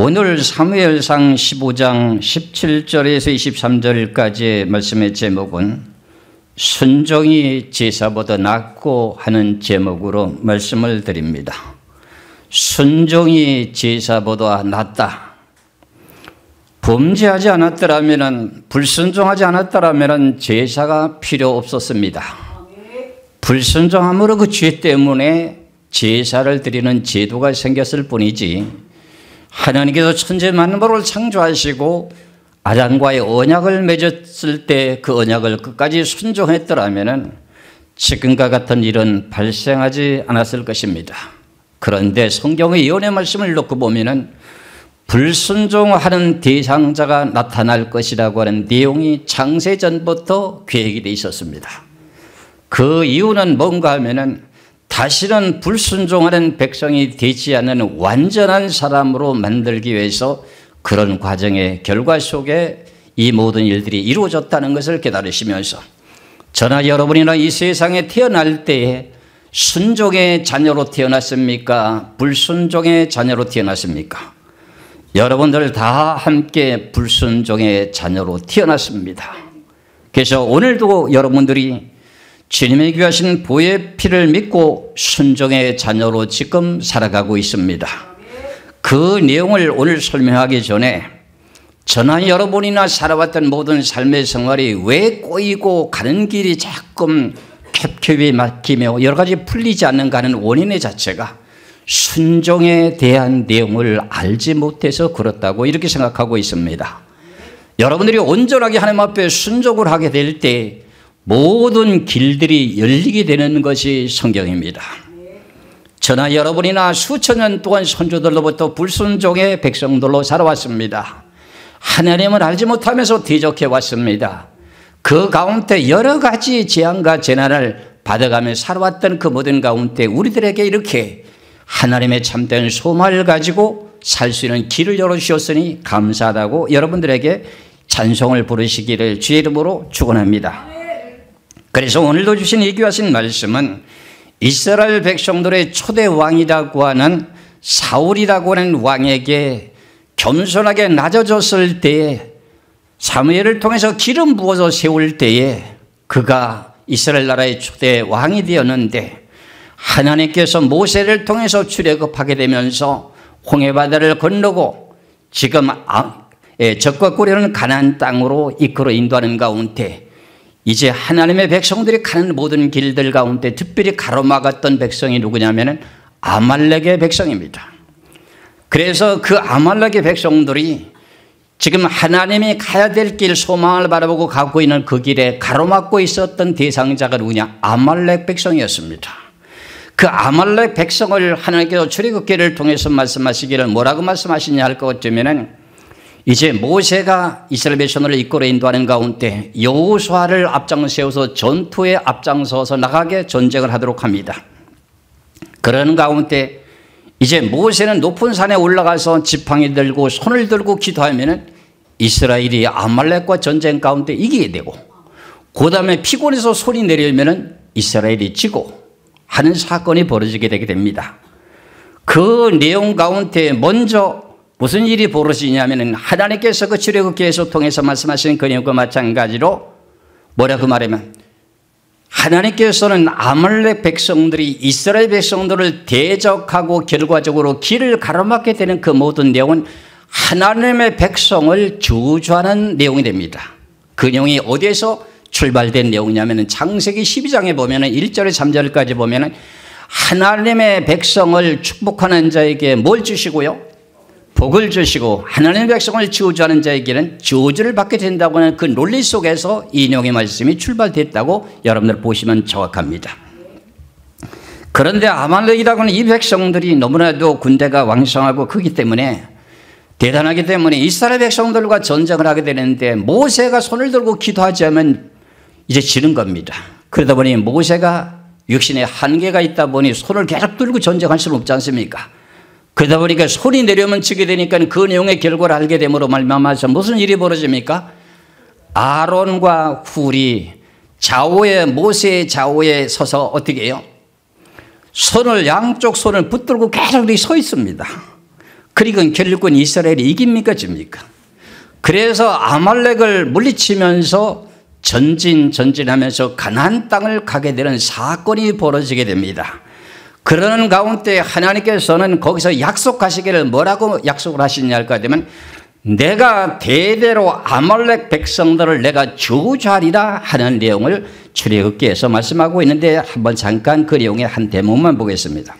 오늘 사무엘상 15장 17절에서 23절까지의 말씀의 제목은 순종이 제사보다 낫고 하는 제목으로 말씀을 드립니다. 순종이 제사보다 낫다. 범죄하지 않았더라면, 불순종하지 않았더라면 제사가 필요 없었습니다. 불순종함으로 그 죄 때문에 제사를 드리는 제도가 생겼을 뿐이지, 하나님께서 천지 만물을 창조하시고 아담과의 언약을 맺었을 때 그 언약을 끝까지 순종했더라면 지금과 같은 일은 발생하지 않았을 것입니다. 그런데 성경의 예언의 말씀을 놓고 보면은 불순종하는 대상자가 나타날 것이라고 하는 내용이 창세전부터 계획이 되어 있었습니다. 그 이유는 뭔가 하면은 다시는 불순종하는 백성이 되지 않는 완전한 사람으로 만들기 위해서 그런 과정의 결과 속에 이 모든 일들이 이루어졌다는 것을 깨달으시면서 저나 여러분이나 이 세상에 태어날 때에 순종의 자녀로 태어났습니까? 불순종의 자녀로 태어났습니까? 여러분들 다 함께 불순종의 자녀로 태어났습니다. 그래서 오늘도 여러분들이 주님의 귀하신 보혈의 피를 믿고 순종의 자녀로 지금 살아가고 있습니다. 그 내용을 오늘 설명하기 전에 저나 여러분이나 살아왔던 모든 삶의 생활이 왜 꼬이고 가는 길이 자꾸 캡캡이 막히며 여러 가지 풀리지 않는가 하는 원인의 자체가 순종에 대한 내용을 알지 못해서 그렇다고 이렇게 생각하고 있습니다. 여러분들이 온전하게 하나님 앞에 순종을 하게 될 때 모든 길들이 열리게 되는 것이 성경입니다. 저나 여러분이나 수천 년 동안 선조들로부터 불순종의 백성들로 살아왔습니다. 하나님을 알지 못하면서 대적해 왔습니다. 그 가운데 여러 가지 재앙과 재난을 받아가며 살아왔던 그 모든 가운데 우리들에게 이렇게 하나님의 참된 소망을 가지고 살 수 있는 길을 열어주셨으니 감사하다고 여러분들에게 찬송을 부르시기를 주의 이름으로 축원합니다. 그래서 오늘도 주신 이 귀하신 말씀은 이스라엘 백성들의 초대 왕이라고 하는 사울이라고 하는 왕에게 겸손하게 낮아졌을 때에 사무엘을 통해서 기름 부어서 세울 때에 그가 이스라엘 나라의 초대 왕이 되었는데 하나님께서 모세를 통해서 출애굽하게 되면서 홍해바다를 건너고 지금 적과 꿀이라는 가나안 땅으로 이끌어 인도하는 가운데 이제 하나님의 백성들이 가는 모든 길들 가운데 특별히 가로막았던 백성이 누구냐면은 아말렉의 백성입니다. 그래서 그 아말렉의 백성들이 지금 하나님이 가야 될 길 소망을 바라보고 가고 있는 그 길에 가로막고 있었던 대상자가 누구냐? 아말렉 백성이었습니다. 그 아말렉 백성을 하나님께서 출애굽기를 통해서 말씀하시기를 뭐라고 말씀하시냐 할 것 같으면은 이제 모세가 이스라엘 백성을 이끌어 인도하는 가운데 여호수아를 앞장 세워서 전투에 앞장서서 나가게 전쟁을 하도록 합니다. 그런 가운데 이제 모세는 높은 산에 올라가서 지팡이 들고 손을 들고 기도하면은 이스라엘이 아말렉과 전쟁 가운데 이기게 되고 그 다음에 피곤해서 손이 내려오면은 이스라엘이 지고 하는 사건이 벌어지게 되게 됩니다. 그 내용 가운데 먼저 무슨 일이 벌어지냐면은 하나님께서 그 출애굽기에서 통해서 말씀하신 그 내용과 마찬가지로 뭐라고 말하면 하나님께서는 아말렉 백성들이 이스라엘 백성들을 대적하고 결과적으로 길을 가로막게 되는 그 모든 내용은 하나님의 백성을 저주하는 내용이 됩니다. 그 내용이 어디에서 출발된 내용이냐면은 창세기 12장에 보면은 1절에 3절까지 보면은 하나님의 백성을 축복하는 자에게 뭘 주시고요? 복을 주시고 하나님의 백성을 저주하는 자에게는 저주를 받게 된다고 하는 그 논리 속에서 이 내용의 말씀이 출발됐다고 여러분들 보시면 정확합니다. 그런데 아말렉이라고 하는 이 백성들이 너무나도 군대가 왕성하고 크기 때문에 대단하기 때문에 이스라엘 백성들과 전쟁을 하게 되는데 모세가 손을 들고 기도하지 않으면 이제 지는 겁니다. 그러다 보니 모세가 육신에 한계가 있다 보니 손을 계속 들고 전쟁할 수는 없지 않습니까? 그러다 보니까 손이 내려오면 지게 되니까 그 내용의 결과를 알게 됨으로 말미암아서 무슨 일이 벌어집니까? 아론과 훌이 좌우에 모세의 좌우에 서서 어떻게 해요? 손을 양쪽 손을 붙들고 계속 서 있습니다. 그리고 결국은 이스라엘이 이깁니까 집니까? 그래서 아말렉을 물리치면서 전진하면서 가나안 땅을 가게 되는 사건이 벌어지게 됩니다. 그러는 가운데 하나님께서는 거기서 약속하시기를 뭐라고 약속을 하시냐 할까 되면 내가 대대로 아말렉 백성들을 내가 저주하리라 하는 내용을 출애굽기에서 말씀하고 있는데 한번 잠깐 그 내용의 한 대목만 보겠습니다.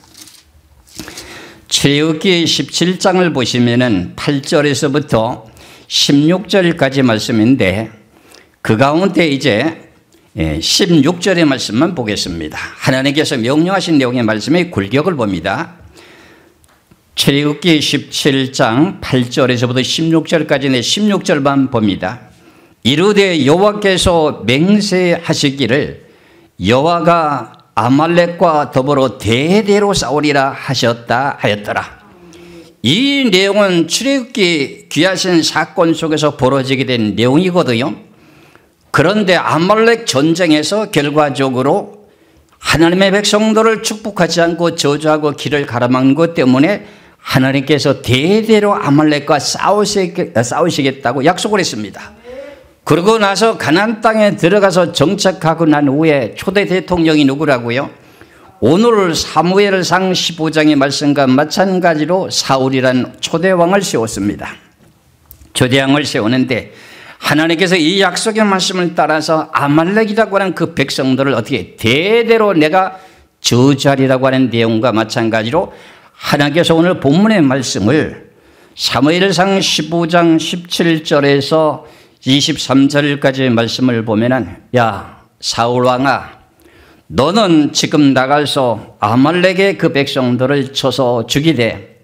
출애굽기 17장을 보시면은 8절에서부터 16절까지 말씀인데 그 가운데 이제 16절의 말씀만 보겠습니다. 하나님께서 명령하신 내용의 말씀에 굴격을 봅니다. 출애굽기 17장 8절에서부터 16절까지 16절만 봅니다. 이르되 여호와께서 맹세하시기를 여호와가 아말렉과 더불어 대대로 싸우리라 하셨다 하였더라. 이 내용은 출애굽기 귀하신 사건 속에서 벌어지게 된 내용이거든요. 그런데 아말렉 전쟁에서 결과적으로 하나님의 백성들을 축복하지 않고 저주하고 길을 가로막는 것 때문에 하나님께서 대대로 아말렉과 싸우시겠다고 약속을 했습니다. 그러고 나서 가나안 땅에 들어가서 정착하고 난 후에 초대 대통령이 누구라고요? 오늘 사무엘상 15장의 말씀과 마찬가지로 사울이라는 초대왕을 세웠습니다. 초대왕을 세우는데 하나님께서 이 약속의 말씀을 따라서 아말렉이라고 하는 그 백성들을 어떻게 대대로 내가 저주하리라고 하는 내용과 마찬가지로 하나님께서 오늘 본문의 말씀을 사무엘상 15장 17절에서 23절까지의 말씀을 보면은 야 사울왕아 너는 지금 나가서 아말렉의 그 백성들을 쳐서 죽이되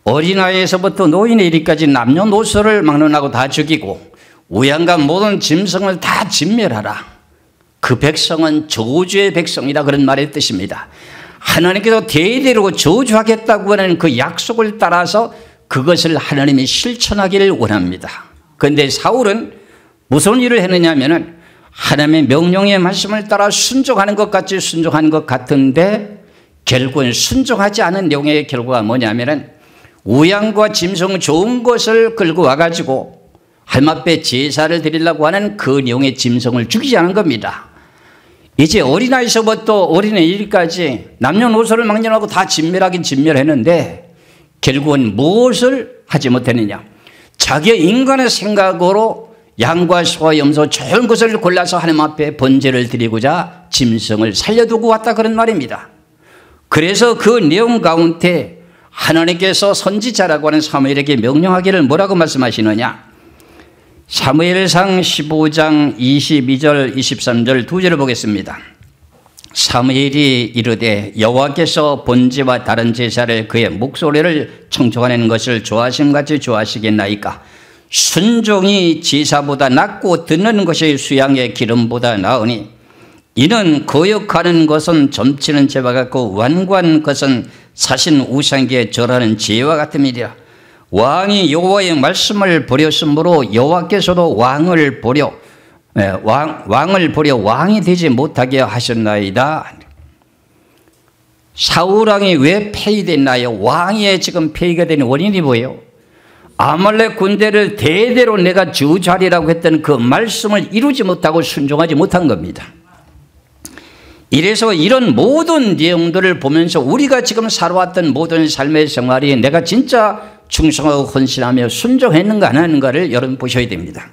어린아이에서부터 노인에 이르기까지 남녀노소를 막론하고 다 죽이고 우양과 모든 짐승을 다 진멸하라. 그 백성은 저주의 백성이다 그런 말의 뜻입니다. 하나님께서 대대로 저주하겠다고 하는 그 약속을 따라서 그것을 하나님이 실천하기를 원합니다. 그런데 사울은 무슨 일을 했느냐 하면은 하나님의 명령의 말씀을 따라 순종하는 것 같이 순종하는 것 같은데 결국은 순종하지 않은 내용의 결과가 뭐냐면은 우양과 짐승 좋은 것을 끌고 와가지고 하나님 앞에 제사를 드리려고 하는 그 내용의 짐승을 죽이지 않은 겁니다. 이제 어린아이서부터 어린애 일까지 남녀노소를 막론하고 다 진멸하긴 진멸했는데 결국은 무엇을 하지 못했느냐? 자기의 인간의 생각으로 양과 소와 염소 좋은 것을 골라서 하나님 앞에 번제를 드리고자 짐승을 살려두고 왔다 그런 말입니다. 그래서 그 내용 가운데 하나님께서 선지자라고 하는 사무엘에게 명령하기를 뭐라고 말씀하시느냐? 사무엘상 15장 22절 23절 두 절을 보겠습니다. 사무엘이 이르되 여호와께서 번제와 다른 제사를 그의 목소리를 청종하는 것을 좋아하심같이 좋아하시겠나이까? 순종이 제사보다 낫고 듣는 것이 수양의 기름보다 나으니 이는 거역하는 것은 점치는 죄와 같고 완고한 것은 사신 우상에게 절하는 죄와 같음이라. 왕이 여호와의 말씀을 버렸으므로 여호와께서도 왕을 버려 왕이 되지 못하게 하셨나이다. 사울왕이 왜 폐위됐나요? 왕이 지금 폐위가 된 원인이 뭐예요? 아말렉 군대를 대대로 내가 저주하리라고 했던 그 말씀을 이루지 못하고 순종하지 못한 겁니다. 이래서 이런 모든 내용들을 보면서 우리가 지금 살아왔던 모든 삶의 생활이 내가 진짜 충성하고 헌신하며 순종했는가 안 하는가를 여러분 보셔야 됩니다.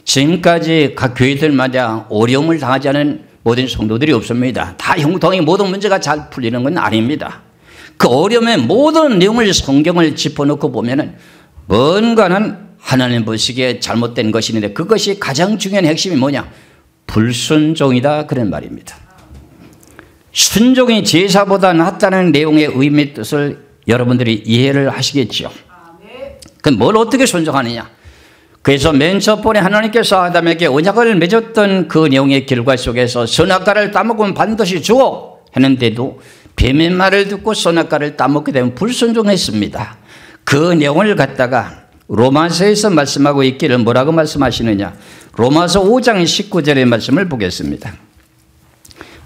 지금까지 각 교회들마다 어려움을 당하지 않은 모든 성도들이 없습니다. 다 형통하게 모든 문제가 잘 풀리는 건 아닙니다. 그 어려움의 모든 내용을 성경을 짚어놓고 보면은 뭔가는 하나님 보시기에 잘못된 것이는데 그것이 가장 중요한 핵심이 뭐냐? 불순종이다 그런 말입니다. 순종이 제사보다 낫다는 내용의 의미의 뜻을 여러분들이 이해를 하시겠죠. 그럼 뭘 어떻게 순종하느냐? 그래서 맨 첫 번에 하나님께서 아담에게 언약을 맺었던 그 내용의 결과 속에서 선악과를 따먹으면 반드시 죽어 했는데도 뱀의 말을 듣고 선악과를 따먹게 되면 불순종했습니다. 그 내용을 갖다가 로마서에서 말씀하고 있기를 뭐라고 말씀하시느냐? 로마서 5장 19절의 말씀을 보겠습니다.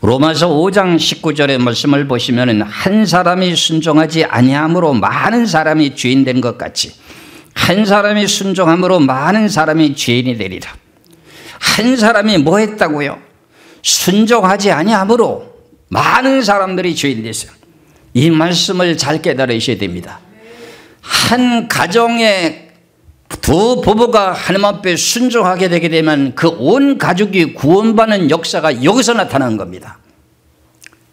로마서 5장 19절의 말씀을 보시면 한 사람이 순종하지 아니함으로 많은 사람이 죄인 된 것 같이 한 사람이 순종함으로 많은 사람이 죄인이 되리라. 한 사람이 뭐 했다고요? 순종하지 아니함으로 많은 사람들이 죄인 됐어요. 이 말씀을 잘 깨달으셔야 됩니다. 한 가정에 두 부부가 하나님 앞에 순종하게 되게 되면 그 온 가족이 구원받는 역사가 여기서 나타나는 겁니다.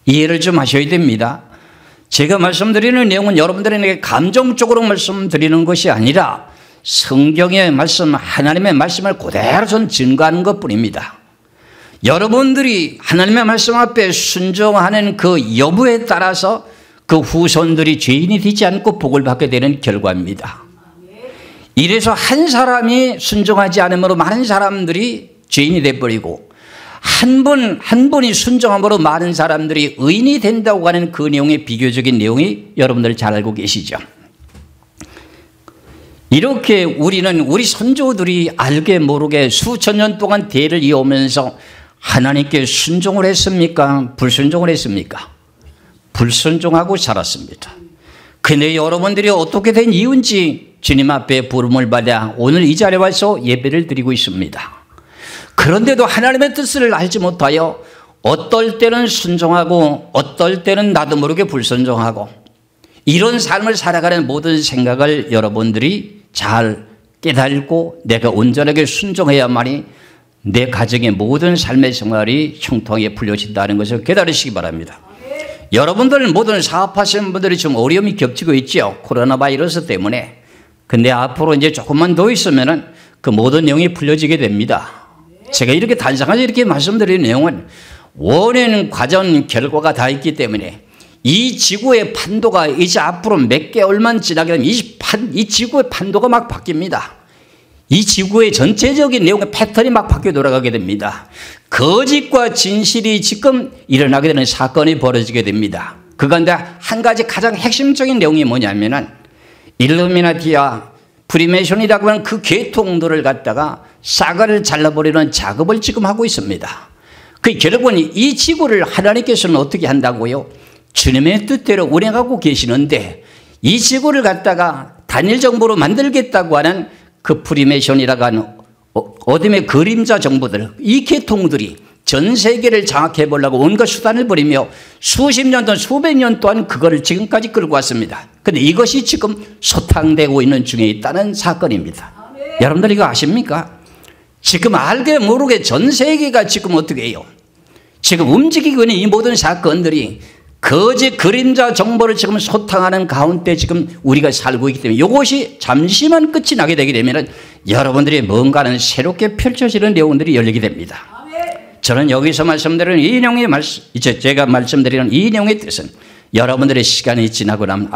이해를 좀 하셔야 됩니다. 제가 말씀드리는 내용은 여러분들에게 감정적으로 말씀드리는 것이 아니라 성경의 말씀, 하나님의 말씀을 그대로 전 증거하는 것뿐입니다. 여러분들이 하나님의 말씀 앞에 순종하는 그 여부에 따라서 그 후손들이 죄인이 되지 않고 복을 받게 되는 결과입니다. 이래서 한 사람이 순종하지 않으므로 많은 사람들이 죄인이 되어버리고 한 분이 순종함으로 많은 사람들이 의인이 된다고 하는 그 내용의 비교적인 내용이 여러분들 잘 알고 계시죠. 이렇게 우리 선조들이 알게 모르게 수천 년 동안 대를 이어오면서 하나님께 순종을 했습니까? 불순종을 했습니까? 불순종하고 살았습니다. 근데 여러분들이 어떻게 된 이유인지 주님 앞에 부름을 받아 오늘 이 자리에 와서 예배를 드리고 있습니다. 그런데도 하나님의 뜻을 알지 못하여 어떨 때는 순종하고 어떨 때는 나도 모르게 불순종하고 이런 삶을 살아가는 모든 생각을 여러분들이 잘 깨달고 내가 온전하게 순종해야만이 내 가정의 모든 삶의 생활이 형통하게 풀려진다는 것을 깨달으시기 바랍니다. 여러분들 모든 사업하시는 분들이 좀 어려움이 겹치고 있죠. 코로나 바이러스 때문에. 근데 앞으로 이제 조금만 더 있으면은 그 모든 내용이 풀려지게 됩니다. 제가 이렇게 단상하게 이렇게 말씀드리는 내용은 원인, 과정, 결과가 다 있기 때문에 이 지구의 판도가 이제 앞으로 몇 개월만 지나게 되면 이 지구의 판도가 막 바뀝니다. 이 지구의 전체적인 내용의 패턴이 막 바뀌어 돌아가게 됩니다. 거짓과 진실이 지금 일어나게 되는 사건이 벌어지게 됩니다. 그런데 한 가지 가장 핵심적인 내용이 뭐냐면은 일루미나티와 프리메이션이라고 하는 그 계통들을 갖다가 싸가를 잘라버리는 작업을 지금 하고 있습니다. 그 결국은 이 지구를 하나님께서는 어떻게 한다고요? 주님의 뜻대로 운행하고 계시는데 이 지구를 갖다가 단일 정보로 만들겠다고 하는 그 프리메이션이라고 하는 어둠의 그림자 정보들, 이 계통들이 전 세계를 장악해 보려고 온갖 수단을 벌이며 수십 년 동안 수백 년 동안 그거를 지금까지 끌고 왔습니다. 그런데 이것이 지금 소탕되고 있는 중에 있다는 사건입니다. 여러분들 이거 아십니까? 지금 알게 모르게 전 세계가 지금 어떻게 해요? 지금 움직이고 있는 이 모든 사건들이 거짓 그림자 정보를 지금 소탕하는 가운데 지금 우리가 살고 있기 때문에 이것이 잠시만 끝이 나게 되게 되면 여러분들이 뭔가는 새롭게 펼쳐지는 내용들이 열리게 됩니다. 저는 여기서 말씀드리는 이 내용의 이제 제가 말씀드리는 이 내용의 뜻은 여러분들의 시간이 지나고 나면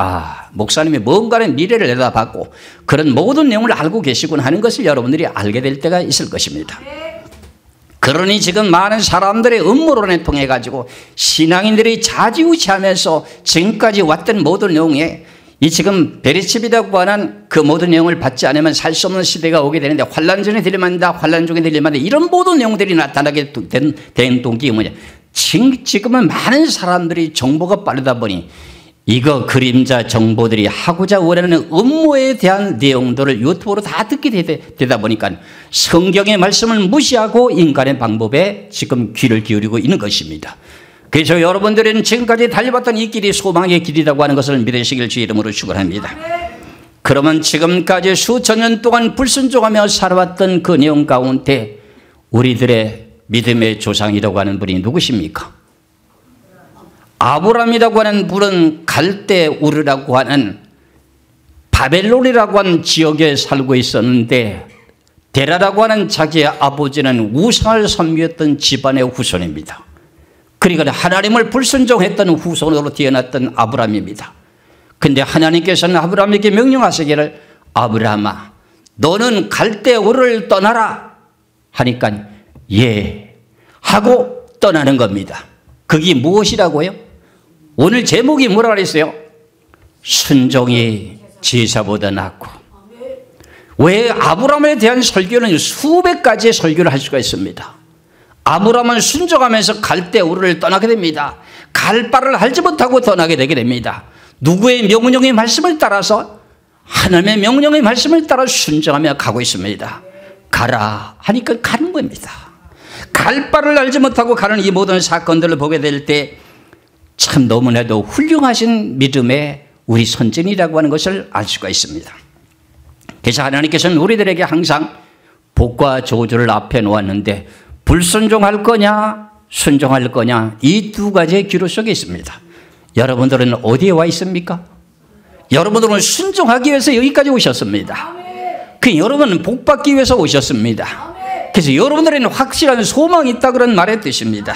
목사님이 뭔가는 미래를 내다봤고 그런 모든 내용을 알고 계시구나 하는 것을 여러분들이 알게 될 때가 있을 것입니다. 그러니 지금 많은 사람들의 음모론에 통해 가지고 신앙인들이 좌지우지하면서 지금까지 왔던 모든 내용에 이 지금 베리칩이라고 하는 그 모든 내용을 받지 않으면 살 수 없는 시대가 오게 되는데 환란 전에 들릴만다, 환란 중에 들릴만다 이런 모든 내용들이 나타나게 된 동기가 뭐냐? 지금은 많은 사람들이 정보가 빠르다 보니 이거 그림자 정보들이 하고자 원하는 음모에 대한 내용들을 유튜브로 다 듣게 되다 보니까 성경의 말씀을 무시하고 인간의 방법에 지금 귀를 기울이고 있는 것입니다. 그래서 여러분들은 지금까지 달려왔던 이 길이 소망의 길이라고 하는 것을 믿으시길 주 이름으로 축원합니다. 그러면 지금까지 수천 년 동안 불순종하며 살아왔던 그 내용 가운데 우리들의 믿음의 조상이라고 하는 분이 누구십니까? 아브라함이라고 하는 분은 갈대 우르라고 하는 바벨론이라고 하는 지역에 살고 있었는데 데라라고 하는 자기의 아버지는 우상을 섬겼던 집안의 후손입니다. 그러니까 하나님을 불순종했던 후손으로 태어났던 아브라함입니다. 그런데 하나님께서는 아브라함에게 명령하시기를 아브라함아 너는 갈대 우르를 떠나라 하니까 예 하고 떠나는 겁니다. 그게 무엇이라고요? 오늘 제목이 뭐라 그랬어요? 순종이 제사보다 낫고. 왜 아브라함에 대한 설교는 수백 가지의 설교를 할 수가 있습니다. 아브라함은 순종하면서 갈대 우르를 떠나게 됩니다. 갈 바를 알지 못하고 떠나게 되게 됩니다. 누구의 명령의 말씀을 따라서? 하나님의 명령의 말씀을 따라 순종하며 가고 있습니다. 가라 하니까 가는 겁니다. 갈 바를 알지 못하고 가는 이 모든 사건들을 보게 될 때 참 너무나도 훌륭하신 믿음의 우리 선진이라고 하는 것을 알 수가 있습니다. 그래서 하나님께서는 우리들에게 항상 복과 저주를 앞에 놓았는데 불순종할 거냐 순종할 거냐 이 두 가지의 기로 속에 있습니다. 여러분들은 어디에 와 있습니까? 여러분들은 순종하기 위해서 여기까지 오셨습니다. 그 여러분은 복 받기 위해서 오셨습니다. 그래서 여러분들에는 확실한 소망이 있다 그런 말의 뜻입니다.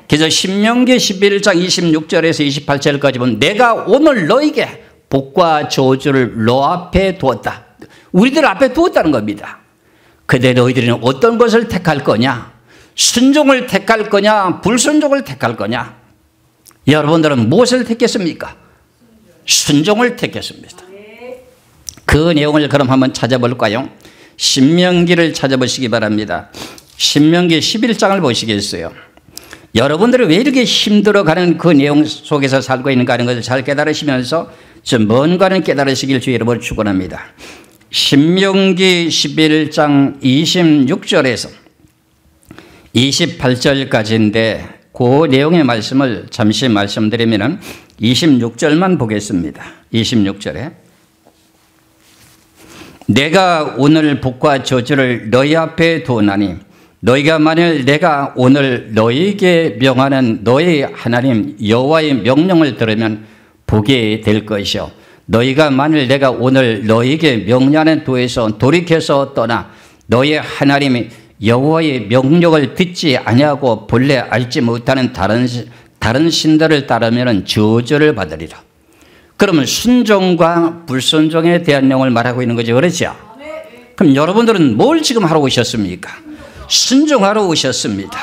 그래서 신명기 11장 26절에서 28절까지 보면 내가 오늘 너에게 복과 저주를 너 앞에 두었다. 우리들 앞에 두었다는 겁니다. 근데 너희들은 어떤 것을 택할 거냐? 순종을 택할 거냐? 불순종을 택할 거냐? 여러분들은 무엇을 택했습니까? 순종을 택했습니다. 그 내용을 그럼 한번 찾아볼까요? 신명기를 찾아보시기 바랍니다. 신명기 11장을 보시겠어요? 여러분들이 왜 이렇게 힘들어가는 그 내용 속에서 살고 있는가 하는 것을 잘 깨달으시면서 좀 뭔가는 깨달으시길 주의 이름으로 축원합니다. 신명기 11장 26절에서 28절까지인데 그 내용의 말씀을 잠시 말씀드리면 26절만 보겠습니다. 26절에 내가 오늘 복과 저주를 너희 앞에 두나니 너희가 만일 내가 오늘 너희에게 명하는 너희 하나님 여호와의 명령을 들으면 복이 될 것이요 너희가 만일 내가 오늘 너희에게 명령하는 도에서 돌이켜서 떠나 너희 하나님이 여호와의 명령을 듣지 아니하고 본래 알지 못하는 다른 신들을 따르면 저주를 받으리라. 그러면 순종과 불순종에 대한 내용을 말하고 있는 거죠. 그렇죠? 그럼 여러분들은 뭘 지금 하러 오셨습니까? 순종하러 오셨습니다.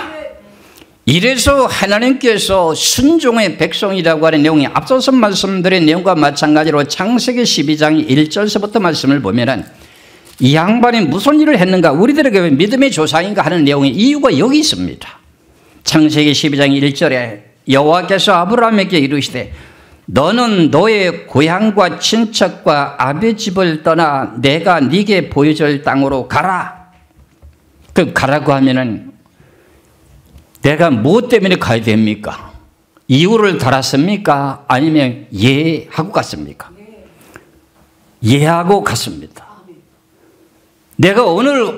이래서 하나님께서 순종의 백성이라고 하는 내용이 앞서서 말씀드린 내용과 마찬가지로 창세기 12장 1절서부터 말씀을 보면은 이 양반이 무슨 일을 했는가 우리들에게 왜 믿음의 조상인가 하는 내용의 이유가 여기 있습니다. 창세기 12장 1절에 여호와께서 아브라함에게 이르시되 너는 너의 고향과 친척과 아비 집을 떠나 내가 네게 보여줄 땅으로 가라. 그 가라고 하면은 내가 무엇 때문에 가야 됩니까? 이유를 달았습니까? 아니면 예하고 갔습니까? 예하고 갔습니다. 내가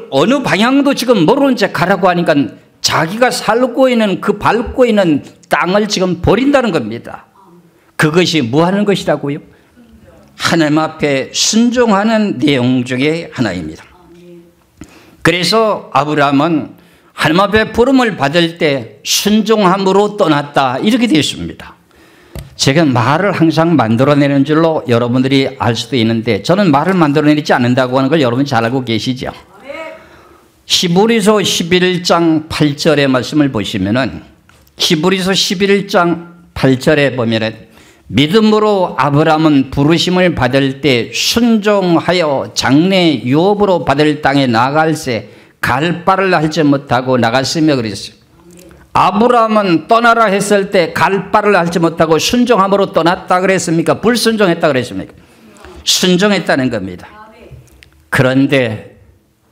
어느 방향도 지금 모르는 채 가라고 하니까 자기가 살고 있는 그 밟고 있는 땅을 지금 버린다는 겁니다. 그것이 뭐 하는 것이라고요? 하나님 앞에 순종하는 내용 중에 하나입니다. 그래서 아브라함은 하나님 앞에 부름을 받을 때 순종함으로 떠났다 이렇게 되어 있습니다. 제가 말을 항상 만들어내는 줄로 여러분들이 알 수도 있는데 저는 말을 만들어내지 않는다고 하는 걸 여러분 잘 알고 계시죠? 히브리서 11장 8절의 말씀을 보시면은 히브리서 11장 8절에 보면은 믿음으로 아브라함은 부르심을 받을 때 순종하여 장래 유업으로 받을 땅에 나갈새 갈 바를 알지 못하고 나갔으며 그랬어요. 아브라함은 떠나라 했을 때 갈 바를 알지 못하고 순종함으로 떠났다 그랬습니까? 불순종했다 그랬습니까? 순종했다는 겁니다. 그런데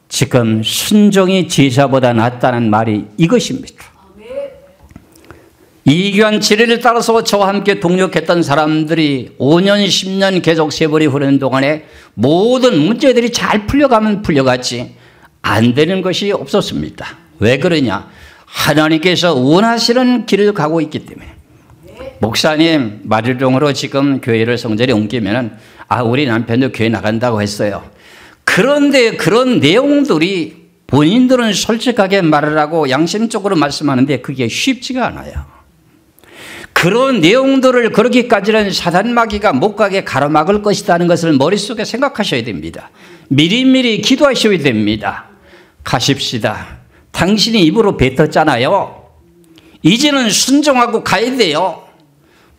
지금 순종이 제사보다 낫다는 말이 이것입니다. 이교한 진리를 따라서 저와 함께 동력했던 사람들이 5년 10년 계속 세월이 흐르는 동안에 모든 문제들이 잘 풀려가면 풀려갔지 안 되는 것이 없었습니다. 왜 그러냐? 하나님께서 원하시는 길을 가고 있기 때문에. 목사님 마리롱으로 지금 교회를 성전에 옮기면 우리 남편도 교회 나간다고 했어요. 그런데 그런 내용들이 본인들은 솔직하게 말을 하고 양심적으로 말씀하는데 그게 쉽지가 않아요. 그런 내용들을 그렇게까지는 사단마귀가 못 가게 가로막을 것이라는 것을 머릿속에 생각하셔야 됩니다. 미리미리 기도하셔야 됩니다. 가십시다. 당신이 입으로 뱉었잖아요. 이제는 순종하고 가야 돼요.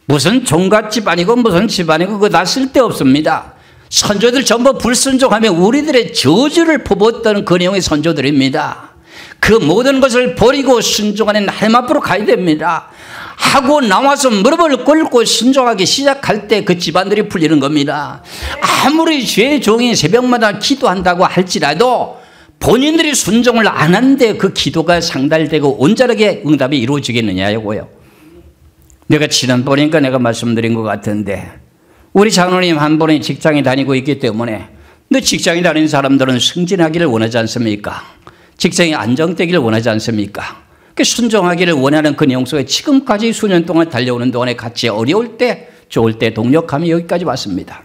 무슨 종갓 집안이고 무슨 집안이고 그거 다 쓸데없습니다. 선조들 전부 불순종하며 우리들의 저주를 퍼붓던 그 내용의 선조들입니다. 그 모든 것을 버리고 순종하는 하나님 앞으로 가야 됩니다. 하고 나와서 무릎을 꿇고 순종하기 시작할 때 그 집안들이 풀리는 겁니다. 아무리 죄 종이 새벽마다 기도한다고 할지라도 본인들이 순종을 안 하는데 그 기도가 상달되고 온전하게 응답이 이루어지겠느냐고요. 내가 지난번이니까 내가 말씀드린 것 같은데 우리 장로님 한 분이 직장에 다니고 있기 때문에 너 직장에 다니는 사람들은 승진하기를 원하지 않습니까? 직장이 안정되기를 원하지 않습니까? 순종하기를 원하는 그 내용 속에 지금까지 수년 동안 달려오는 동안에 같이 어려울 때 좋을 때 동력하며 여기까지 왔습니다.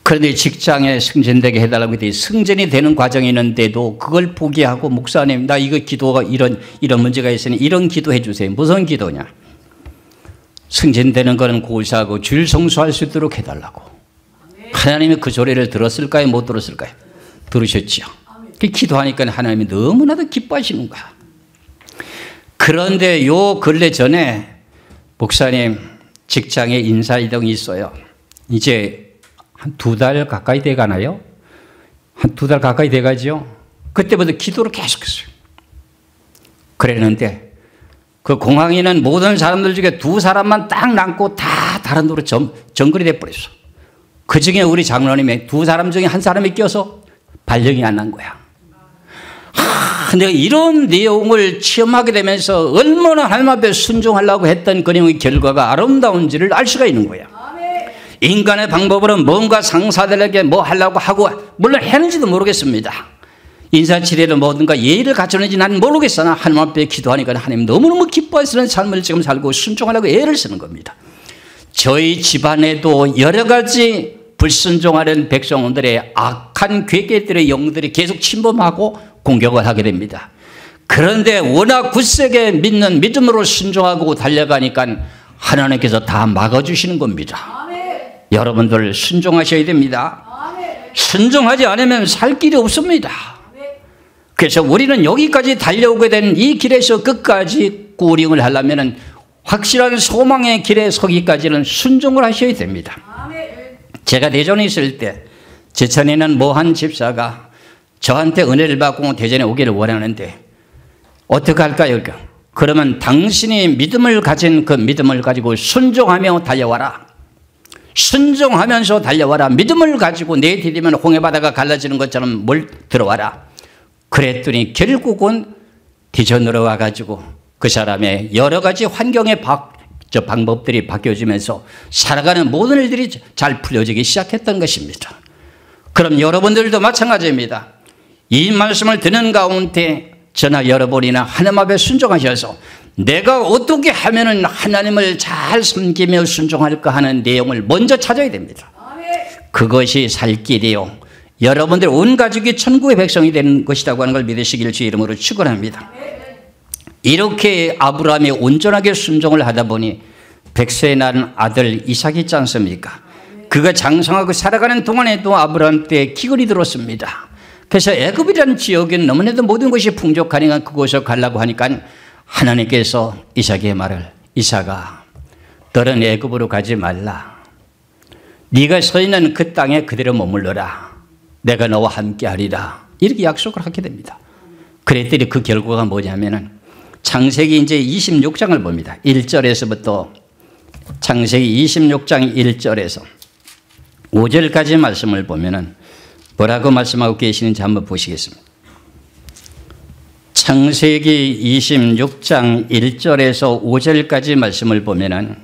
그런데 직장에 승진되게 해달라고 했더니 승진이 되는 과정이 있는데도 그걸 포기하고 목사님 나 이거 기도가 이런 문제가 있으니 이런 기도해 주세요. 무슨 기도냐? 승진되는 거는 고사하고 주일 성수할 수 있도록 해달라고. 하나님이 그 소리를 들었을까요? 못 들었을까요? 들으셨죠. 기도하니까 하나님이 너무나도 기뻐하시는 거야. 그런데 요 근래 전에 목사님 직장에 인사이동이 있어요. 이제 한 2달 가까이 돼 가나요? 한 2달 가까이 돼 가죠. 그때부터 기도를 계속했어요. 그랬는데 그 공항에는 모든 사람들 중에 2사람만 딱 남고 다 다른 데로 정글이 돼버렸어. 그 중에 우리 장로님의 2사람 중에 1사람이 껴서 발령이 안 난 거야. 내가 이런 내용을 체험하게 되면서 얼마나 하나님 앞에 순종하려고 했던 그 내용의 결과가 아름다운지를 알 수가 있는 거야. 인간의 방법으로는 뭔가 상사들에게 뭐 하려고 하고 물론 했는지도 모르겠습니다. 인사치레를 뭐든가 예의를 갖추는지 난 모르겠으나 하나님 앞에 기도하니까 하나님 너무너무 기뻐하시는 삶을 지금 살고 순종하려고 애를 쓰는 겁니다. 저희 집안에도 여러 가지 불순종하는 백성들의 악한 괴계들의 영들이 계속 침범하고 공격을 하게 됩니다. 그런데 워낙 굳세게 믿는 믿음으로 순종하고 달려가니까 하나님께서 다 막아주시는 겁니다. 아멘. 여러분들 순종하셔야 됩니다. 아멘. 순종하지 않으면 살 길이 없습니다. 아멘. 그래서 우리는 여기까지 달려오게 된 이 길에서 끝까지 꾸링을 하려면 확실한 소망의 길에 서기까지는 순종을 하셔야 됩니다. 아멘. 제가 대전에 있을 때 제천에는 모한 집사가 저한테 은혜를 받고 대전에 오기를 원하는데 어떻게 할까요? 그러면 당신이 믿음을 가진 그 믿음을 가지고 순종하며 달려와라. 순종하면서 달려와라. 믿음을 가지고 내디디면 홍해바다가 갈라지는 것처럼 들어와라. 그랬더니 결국은 대전으로 와가지고 그 사람의 여러 가지 환경의 방법들이 바뀌어지면서 살아가는 모든 일들이 잘 풀려지기 시작했던 것입니다. 그럼 여러분들도 마찬가지입니다. 이 말씀을 듣는 가운데 저나 여러분이나 하나님 앞에 순종하셔서 내가 어떻게 하면 하나님을 잘 섬기며 순종할까 하는 내용을 먼저 찾아야 됩니다. 그것이 살 길이요 여러분들 온 가족이 천국의 백성이 되는 것이라고 하는 걸 믿으시길 주의 이름으로 축원합니다. 이렇게 아브라함이 온전하게 순종을 하다 보니 100세에 낳은 아들 이삭이 있지 않습니까? 그가 장성하고 살아가는 동안에도 아브라함 때 기근이 들었습니다. 그래서 애굽이라는 지역에는 너무나도 모든 것이 풍족하니까 그곳을 가려고 하니까 하나님께서 이삭의 말을 이삭아 너는 애굽으로 가지 말라. 네가 서 있는 그 땅에 그대로 머물러라. 내가 너와 함께 하리라. 이렇게 약속을 하게 됩니다. 그랬더니 그 결과가 뭐냐면은 창세기 이제 26장을 봅니다. 1절에서부터 창세기 26장 1절에서 5절까지 말씀을 보면은 뭐라고 말씀하고 계시는지 한번 보시겠습니다. 창세기 26장 1절에서 5절까지 말씀을 보면은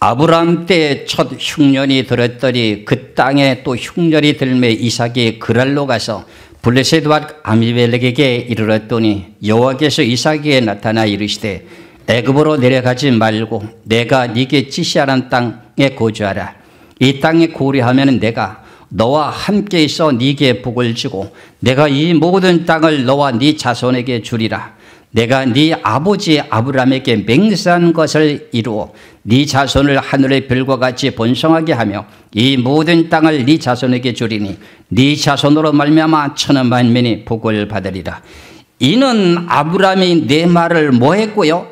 아브라함 때 첫 흉년이 들었더니 그 땅에 또 흉년이 들매 이삭이 그랄로 가서 블레셋과 아미멜렉에게 이르렀더니 여호와께서 이삭에게 나타나 이르시되 애굽으로 내려가지 말고 내가 네게 지시하는 땅에 거주하라. 이 땅에 고려하면 내가 너와 함께 있어 네게 복을 주고 내가 이 모든 땅을 너와 네 자손에게 주리라. 내가 네 아버지 아브라함에게 맹세한 것을 이루어 네 자손을 하늘의 별과 같이 번성하게 하며 이 모든 땅을 네 자손에게 주리니 네 자손으로 말미암아 천하 만민이 복을 받으리라. 이는 아브라함이 내 말을 뭐했고요?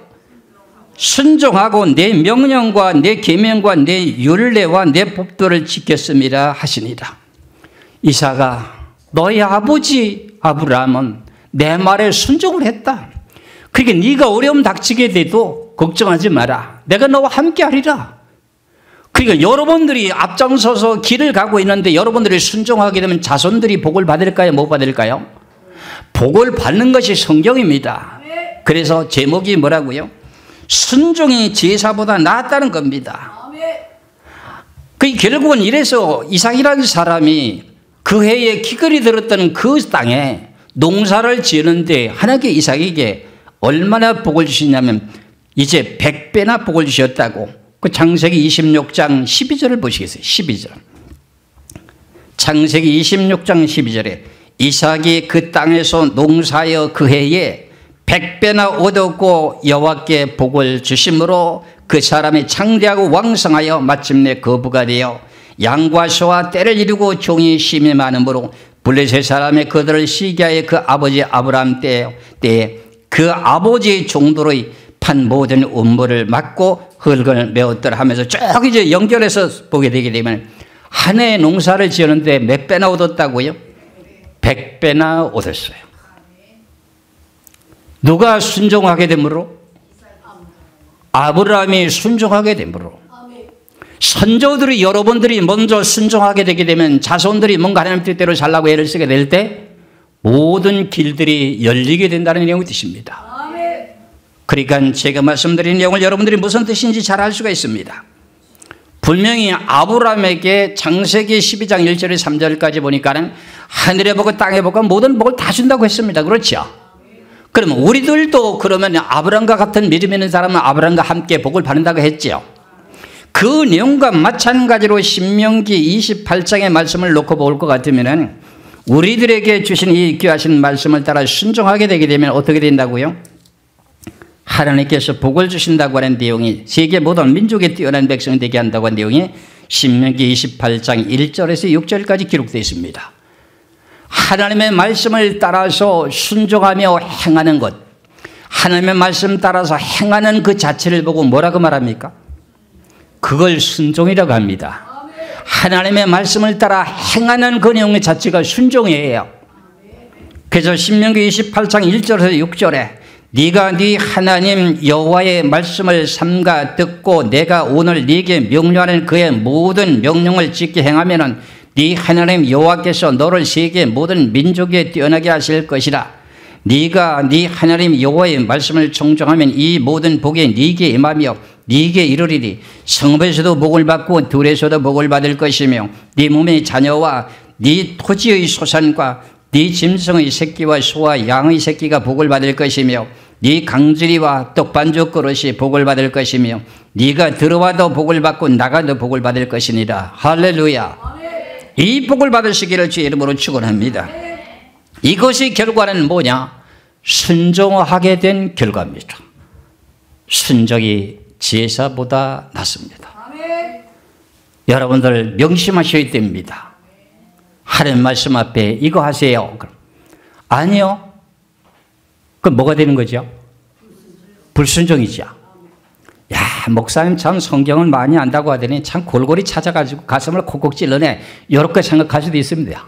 순종하고 내 명령과 내 계명과 내 율례와 내 법도를 지켰습니다 하시니라. 이삭아 너희 아버지 아브라함은 내 말에 순종을 했다. 그러니까 네가 어려움 닥치게 돼도 걱정하지 마라. 내가 너와 함께 하리라. 그러니까 여러분들이 앞장서서 길을 가고 있는데 여러분들이 순종하게 되면 자손들이 복을 받을까요? 못 받을까요? 복을 받는 것이 성경입니다. 그래서 제목이 뭐라고요? 순종이 제사보다 낫다는 겁니다. 그 결국은 이래서 이삭이라는 사람이 그 해에 기근이 들었던 그 땅에 농사를 지었는데 하나님께 이삭에게 얼마나 복을 주시냐면 이제 100배나 복을 주셨다고. 그 창세기 26장 12절을 보시겠어요? 12절. 창세기 26장 12절에 이삭이 그 땅에서 농사하여 그 해에 100배나 얻었고 여호와께 복을 주심으로 그 사람이 창대하고 왕성하여 마침내 거부가 되어 양과 소와 떼를 이루고 종이 심이 많으므로 블레셋 사람의 그들을 시기하여 그 아버지 아브라함 때에 그 아버지의 종들의 판 모든 음모를 막고 흙을 메웠더라 하면서 쭉 이제 연결해서 보게 되게 되면 한 해에 농사를 지었는데 몇 배나 얻었다고요? 100배나 얻었어요. 누가 순종하게 되므로? 아브라함이 순종하게 되므로. 선조들이 여러분들이 먼저 순종하게 되게 되면 자손들이 뭔가 하나님 뜻대로 살라고 애를 쓰게 될 때 모든 길들이 열리게 된다는 내용이 뜻입니다. 그러니까 제가 말씀드린 내용을 여러분들이 무슨 뜻인지 잘 알 수가 있습니다. 분명히 아브라함에게 창세기 12장 1절에 3절까지 보니까는 하늘의 복과 땅의 복과 모든 복을 다 준다고 했습니다. 그렇죠? 그러면 우리들도 그러면 아브라함과 같은 믿음 있는 사람은 아브라함과 함께 복을 받는다고 했죠. 그 내용과 마찬가지로 신명기 28장의 말씀을 놓고 볼 것 같으면 우리들에게 주신 이 귀하신 말씀을 따라 순종하게 되게 되면 어떻게 된다고요? 하나님께서 복을 주신다고 하는 내용이 세계 모든 민족에 뛰어난 백성이 되게 한다고 하는 내용이 신명기 28장 1절에서 6절까지 기록되어 있습니다. 하나님의 말씀을 따라서 순종하며 행하는 것, 하나님의 말씀 따라서 행하는 그 자체를 보고 뭐라고 말합니까? 그걸 순종이라고 합니다. 하나님의 말씀을 따라 행하는 그 내용의 자체가 순종이에요. 그래서 신명기 28장 1절에서 6절에 네가 네 하나님 여호와의 말씀을 삼가 듣고 내가 오늘 네게 명령하는 그의 모든 명령을 지켜 행하면은 네 하나님 여호와께서 너를 세계 모든 민족에 뛰어나게 하실 것이라. 네가 네 하나님 여호와의 말씀을 청종하면 이 모든 복이 네게 임하며 네게 이르리니 성읍에서도 복을 받고 들에서도 복을 받을 것이며 네 몸의 자녀와 네 토지의 소산과 네 짐승의 새끼와 소와 양의 새끼가 복을 받을 것이며 네 강주리와 떡반죽 그릇이 복을 받을 것이며 네가 들어와도 복을 받고 나가도 복을 받을 것이니라. 할렐루야. 이 복을 받으시기를 주의 이름으로 축원합니다. 이것이 결과는 뭐냐? 순종하게 된 결과입니다. 순종이 제사보다 낫습니다. 여러분들 명심하셔야 됩니다. 하나님 말씀 앞에 이거 하세요. 그럼 아니요. 그럼 뭐가 되는 거죠? 불순종이죠. 야, 목사님 참 성경을 많이 안다고 하더니 참 골고루 찾아가지고 가슴을 콕콕 찔러내. 이렇게 생각할 수도 있습니다.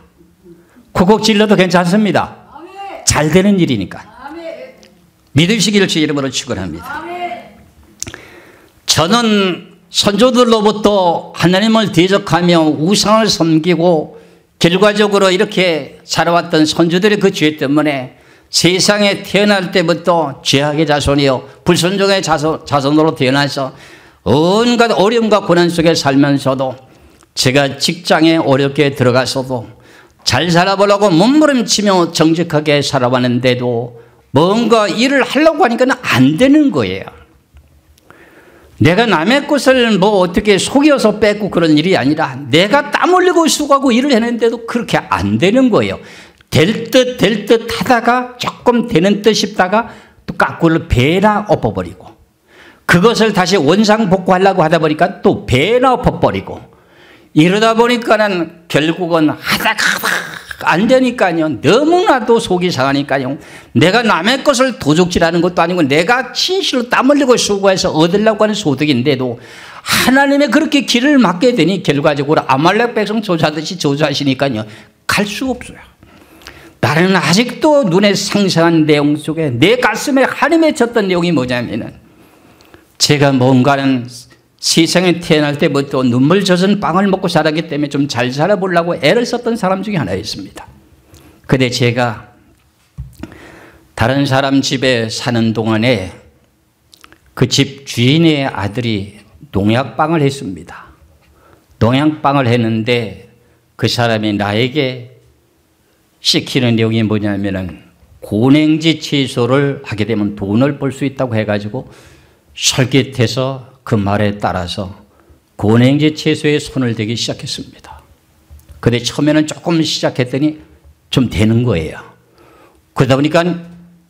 콕콕 찔러도 괜찮습니다. 잘 되는 일이니까. 믿으시기를 주의 이름으로 축원합니다. 저는 선조들로부터 하나님을 대적하며 우상을 섬기고 결과적으로 이렇게 살아왔던 선조들의 그 죄 때문에 세상에 태어날 때부터 죄악의 자손이요 불순종의 자손으로 태어나서 온갖 어려움과 고난 속에 살면서도 제가 직장에 어렵게 들어가서도 잘 살아보려고 몸부림치며 정직하게 살아왔는데도 뭔가 일을 하려고 하니까 안 되는 거예요. 내가 남의 것을 뭐 어떻게 속여서 뺏고 그런 일이 아니라 내가 땀 흘리고 수고하고 일을 했는데도 그렇게 안 되는 거예요. 될 듯 하다가 조금 되는 듯 싶다가 또 까꾸를 배나 엎어버리고 그것을 다시 원상복구하려고 하다 보니까 또 배나 엎어버리고 이러다 보니까는 결국은 하다가 안 되니까요. 너무나도 속이 상하니까요. 내가 남의 것을 도둑질하는 것도 아니고 내가 진실로 땀 흘리고 수고해서 얻으려고 하는 소득인데도 하나님의 그렇게 길을 막게 되니 결과적으로 아말렉 백성 조사하듯이 조사하시니까요. 갈 수 없어요. 나는 아직도 눈에 상상한 내용 속에 내 가슴에 한이 맺혔던 내용이 뭐냐면은 제가 뭔가는 세상에 태어날 때부터 눈물 젖은 빵을 먹고 자라기 때문에 좀 잘 살아보려고 애를 썼던 사람 중에 하나였습니다. 근데 제가 다른 사람 집에 사는 동안에 그 집 주인의 아들이 농약빵을 했습니다. 농약빵을 했는데 그 사람이 나에게 시키는 내용이 뭐냐면은 고냉지 채소를 하게 되면 돈을 벌 수 있다고 해가지고 설깃해서 그 말에 따라서 고냉지 채소에 손을 대기 시작했습니다. 근데 처음에는 조금 시작했더니 좀 되는 거예요. 그러다 보니까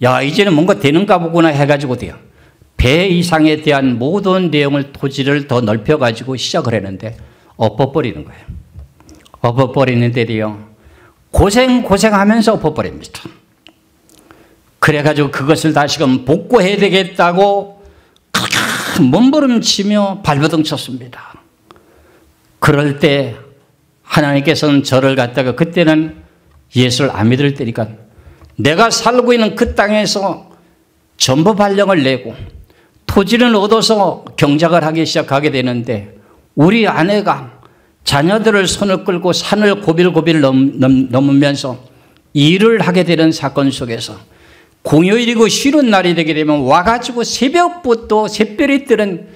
야 이제는 뭔가 되는가 보구나 해가지고 돼요. 배 이상에 대한 모든 내용을 토지를 더 넓혀가지고 시작을 했는데 엎어버리는 거예요. 엎어버리는데도요. 고생하면서 엎어버립니다. 그래가지고 그것을 다시금 복구해야 되겠다고 몸부림치며 발버둥 쳤습니다. 그럴 때 하나님께서는 저를 갖다가 그때는 예수를 안 믿을 때니까 내가 살고 있는 그 땅에서 전부 발령을 내고 토지를 얻어서 경작을 하기 시작하게 되는데 우리 아내가 자녀들을 손을 끌고 산을 고빌고빌 넘으면서 일을 하게 되는 사건 속에서 공휴일이고 쉬는 날이 되게 되면 와가지고 새벽부터 새별이 뜨는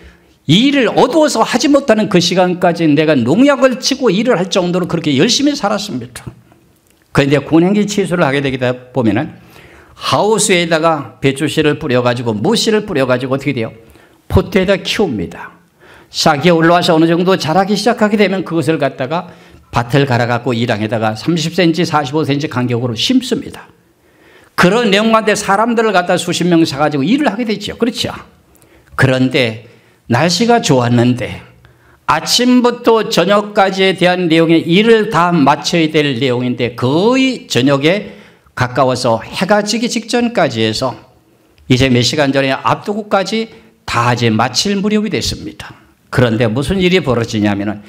일을 어두워서 하지 못하는 그 시간까지 내가 농약을 치고 일을 할 정도로 그렇게 열심히 살았습니다. 그런데 고냉지 채소를 하게 되다 보면은 하우스에다가 배추씨를 뿌려가지고 무씨를 뿌려가지고 어떻게 돼요? 포트에다 키웁니다. 싹이 올라와서 어느 정도 자라기 시작하게 되면 그것을 갖다가 밭을 갈아갖고 이랑에다가 30cm, 45cm 간격으로 심습니다. 그런 내용 가운데 사람들을 갖다 수십 명 사가지고 일을 하게 되죠. 그렇죠? 그런데 날씨가 좋았는데 아침부터 저녁까지에 대한 내용의 일을 다 마쳐야 될 내용인데 거의 저녁에 가까워서 해가 지기 직전까지 해서 이제 몇 시간 전에 앞두고까지 다 이제 마칠 무렵이 됐습니다. 그런데 무슨 일이 벌어지냐면은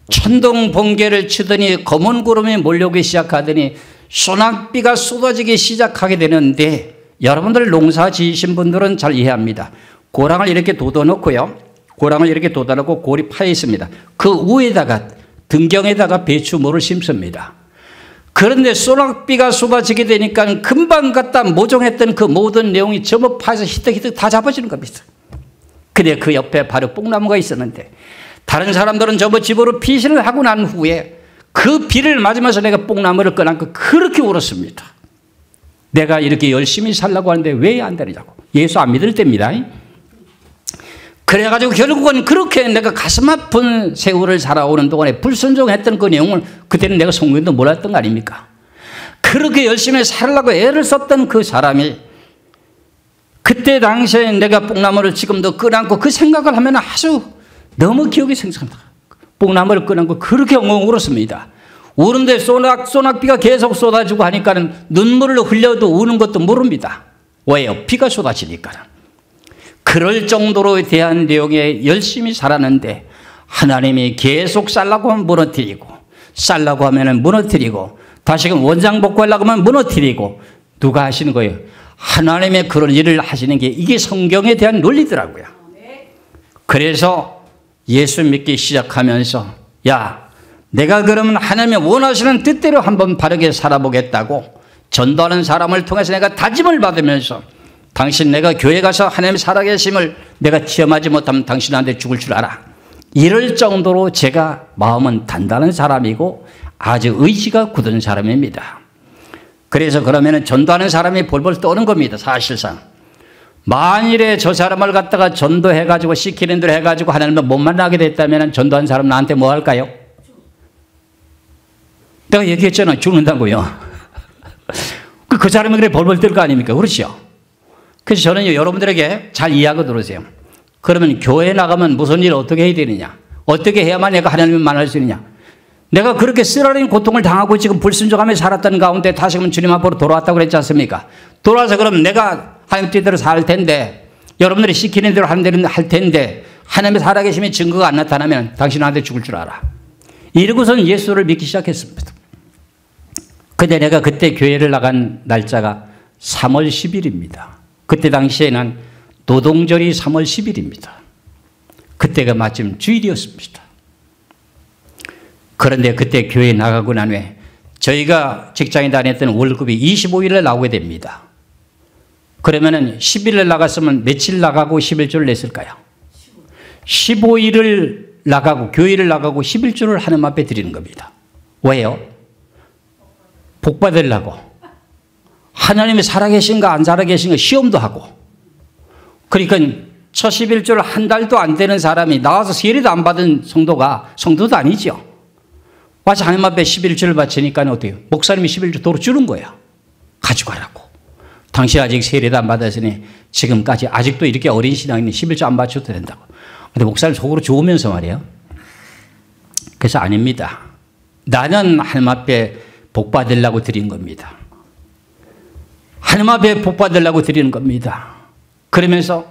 천둥 번개를 치더니 검은 구름이 몰려오기 시작하더니 소낙비가 쏟아지기 시작하게 되는데 여러분들 농사 지으신 분들은 잘 이해합니다. 고랑을 이렇게 돋아놓고요. 고랑을 이렇게 돋아놓고 골이 파여 있습니다. 그 위에다가 등경에다가 배추모를 심습니다. 그런데 소낙비가 쏟아지게 되니까 금방 갖다 모종했던 그 모든 내용이 전부 파여서 히뜩히뜩 다 잡아지는 겁니다. 근데 그 옆에 바로 뽕나무가 있었는데 다른 사람들은 전부 집으로 피신을 하고 난 후에 그 비를 맞으면서 내가 뽕나무를 꺼내고 그렇게 울었습니다. 내가 이렇게 열심히 살려고 하는데 왜 안 되느냐고. 예수 안 믿을 때입니다. 그래가지고 결국은 그렇게 내가 가슴 아픈 세월을 살아오는 동안에 불순종했던 그 내용을 그때는 내가 성경도 몰랐던 거 아닙니까? 그렇게 열심히 살려고 애를 썼던 그 사람이 그때 당시에 내가 뽕나무를 지금도 꺼안고 그 생각을 하면 아주 너무 기억이 생생합니다. 뽕나무를 꺼안고 그렇게 엉엉 울었습니다. 우는데 소낙비가 계속 쏟아지고 하니까는 눈물을 흘려도 우는 것도 모릅니다. 왜요? 비가 쏟아지니까. 그럴 정도로 대한 내용에 열심히 살았는데 하나님이 계속 살라고 하면 무너뜨리고 살라고 하면 무너뜨리고 다시금 원장 복구하려고 하면 무너뜨리고 누가 하시는 거예요? 하나님의 그런 일을 하시는 게 이게 성경에 대한 논리더라고요. 그래서 예수 믿기 시작하면서 야 내가 그러면 하나님의 원하시는 뜻대로 한번 바르게 살아보겠다고 전도하는 사람을 통해서 내가 다짐을 받으면서 당신 내가 교회 가서 하나님의 살아계심을 내가 체험하지 못하면 당신한테 죽을 줄 알아. 이럴 정도로 제가 마음은 단단한 사람이고 아주 의지가 굳은 사람입니다. 그래서 그러면 전도하는 사람이 볼볼 떠는 겁니다. 사실상. 만일에 저 사람을 갖다가 전도해가지고 시키는 대로 해가지고 하나님을 못 만나게 됐다면 전도한 사람 나한테 뭐 할까요? 내가 얘기했잖아. 죽는다고요. 그 사람이 그래 볼볼 뜰 거 아닙니까? 그렇죠? 그래서 저는 여러분들에게 잘 이해하고 들으세요. 그러면 교회 나가면 무슨 일을 어떻게 해야 되느냐? 어떻게 해야만 내가 하나님을 만날 수 있느냐? 내가 그렇게 쓰라린 고통을 당하고 지금 불순종하며 살았던 가운데 다시금 주님 앞으로 돌아왔다고 그랬지 않습니까? 돌아와서 그럼 내가 하나님 뜻대로 살 텐데 여러분들이 시키는 대로 하는 대로 할 텐데 하나님의 살아계심의 증거가 안 나타나면 당신한테 죽을 줄 알아. 이러고서는 예수를 믿기 시작했습니다. 근데 내가 그때 교회를 나간 날짜가 3월 10일입니다. 그때 당시에는 노동절이 3월 10일입니다. 그때가 마침 주일이었습니다. 그런데 그때 교회 나가고 난 후에 저희가 직장에 다녔던 월급이 25일에 나오게 됩니다. 그러면은 10일에 나갔으면 며칠 나가고 11조를 냈을까요? 15일을 나가고 교회를 나가고 11조를 하나님 앞에 드리는 겁니다. 왜요? 복 받으려고. 하나님이 살아계신가 안 살아계신가 시험도 하고. 그러니까 첫 11조를 한 달도 안 되는 사람이 나와서 세례도 안 받은 성도도 아니죠. 와서 하나님 앞에 11조를 바치니까 어때요? 목사님이 11조 도로 주는 거야. 가져가라고. 당신 아직 세례도 안 받았으니 지금까지 아직도 이렇게 어린 신앙인은 11조 안 바쳐도 된다고. 근데 목사님 속으로 좋으면서 말이에요. 그래서 아닙니다. 나는 하나님 앞에 복 받으려고 드린 겁니다. 하나님 앞에 복 받으려고 드리는 겁니다. 그러면서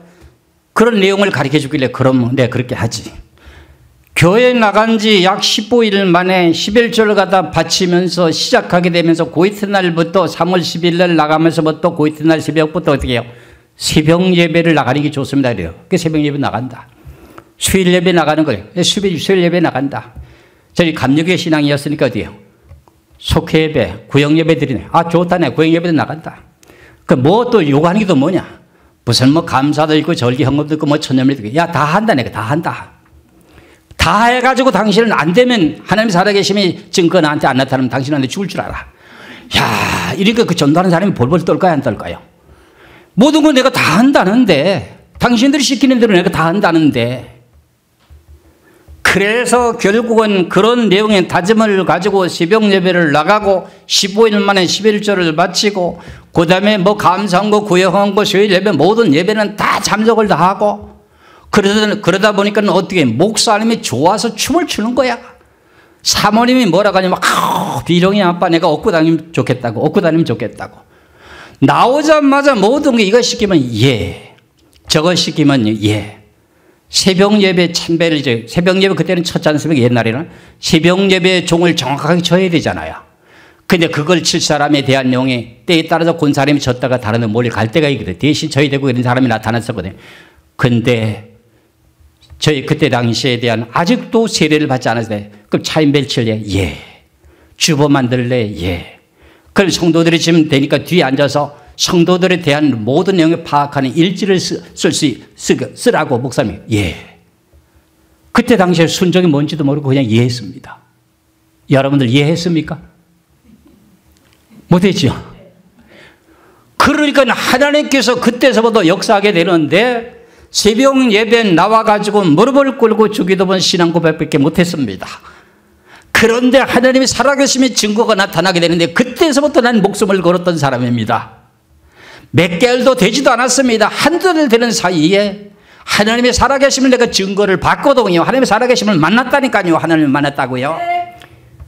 그런 내용을 가르쳐 주길래 그럼 내가 그렇게 하지. 교회 나간 지 약 15일 만에 11조를 갖다 바치면서 시작하게 되면서 그 이튿날부터 3월 10일 날 나가면서부터 그 이튿날 새벽부터 어떻게 해요? 새벽 예배를 나가는 게 좋습니다. 그래요. 그 새벽 예배 나간다. 수요일 예배 나가는 거예요. 수요일 예배 나간다. 저희 감리교회 신앙이었으니까 어디에요? 속회 예배, 구역 예배 드리네. 아, 좋다네. 구역 예배도 나간다. 그 뭐 또 요구하는 게 또 뭐냐? 무슨 뭐 감사도 있고 절기 헌금도 있고 뭐 천년밀도 있고. 야, 다 한다. 내가 다 한다. 다 해가지고 당신은 안 되면 하나님 살아계심이 증거 나한테 안 나타나면 당신한테 죽을 줄 알아. 야, 이러니까 그 전도하는 사람이 볼볼 떨까요, 안 떨까요? 모든 건 내가 다 한다는데, 당신들이 시키는 대로 내가 다 한다는데. 그래서 결국은 그런 내용의 다짐을 가지고 새벽 예배를 나가고 15일 만에 11조를 바치고 그 다음에 뭐 감사한거 구역한거 수요일 예배 모든 예배는 다 참석을 다 하고 그러다 보니까 어떻게 목사님이 좋아서 춤을 추는 거야. 사모님이 뭐라고 하냐면 비룡이 아빠 내가 업고 다니면 좋겠다고. 나오자마자 모든 게 이거 시키면 예, 저거 시키면 예. 새벽 예배 참배를 이제 새벽 예배 그때는 쳤지 않습니까? 옛날에는 새벽 예배 종을 정확하게 쳐야 되잖아요. 근데 그걸 칠 사람에 대한 내용이 때에 따라서 군 사람이 쳤다가 다른 데 멀리 갈 때가 있거든. 대신 쳐야 되고 이런 사람이 나타났었거든요. 근데 저희 그때 당시에 대한 아직도 세례를 받지 않았어요. 그럼 차인벨 칠래? 예. 주보 만들래? 예. 그럼 성도들이 지금 되니까 뒤에 앉아서 성도들에 대한 모든 내용을 파악하는 일지를 쓰라고 목사님. 예. 그때 당시에 순종이 뭔지도 모르고 그냥 이해했습니다. 여러분들 이해했습니까? 못했죠? 그러니까 하나님께서 그때서부터 역사하게 되는데 새벽 예배에 나와가지고 무릎을 꿇고 주기도 본 신앙 고백밖에 못했습니다. 그런데 하나님이 살아계심의 증거가 나타나게 되는데 그때서부터 난 목숨을 걸었던 사람입니다. 몇 개월도 되지도 않았습니다. 한두 달 되는 사이에 하나님의 살아계심을 내가 증거를 받거든요. 하나님의 살아계심을 만났다니까요. 하나님을 만났다고요.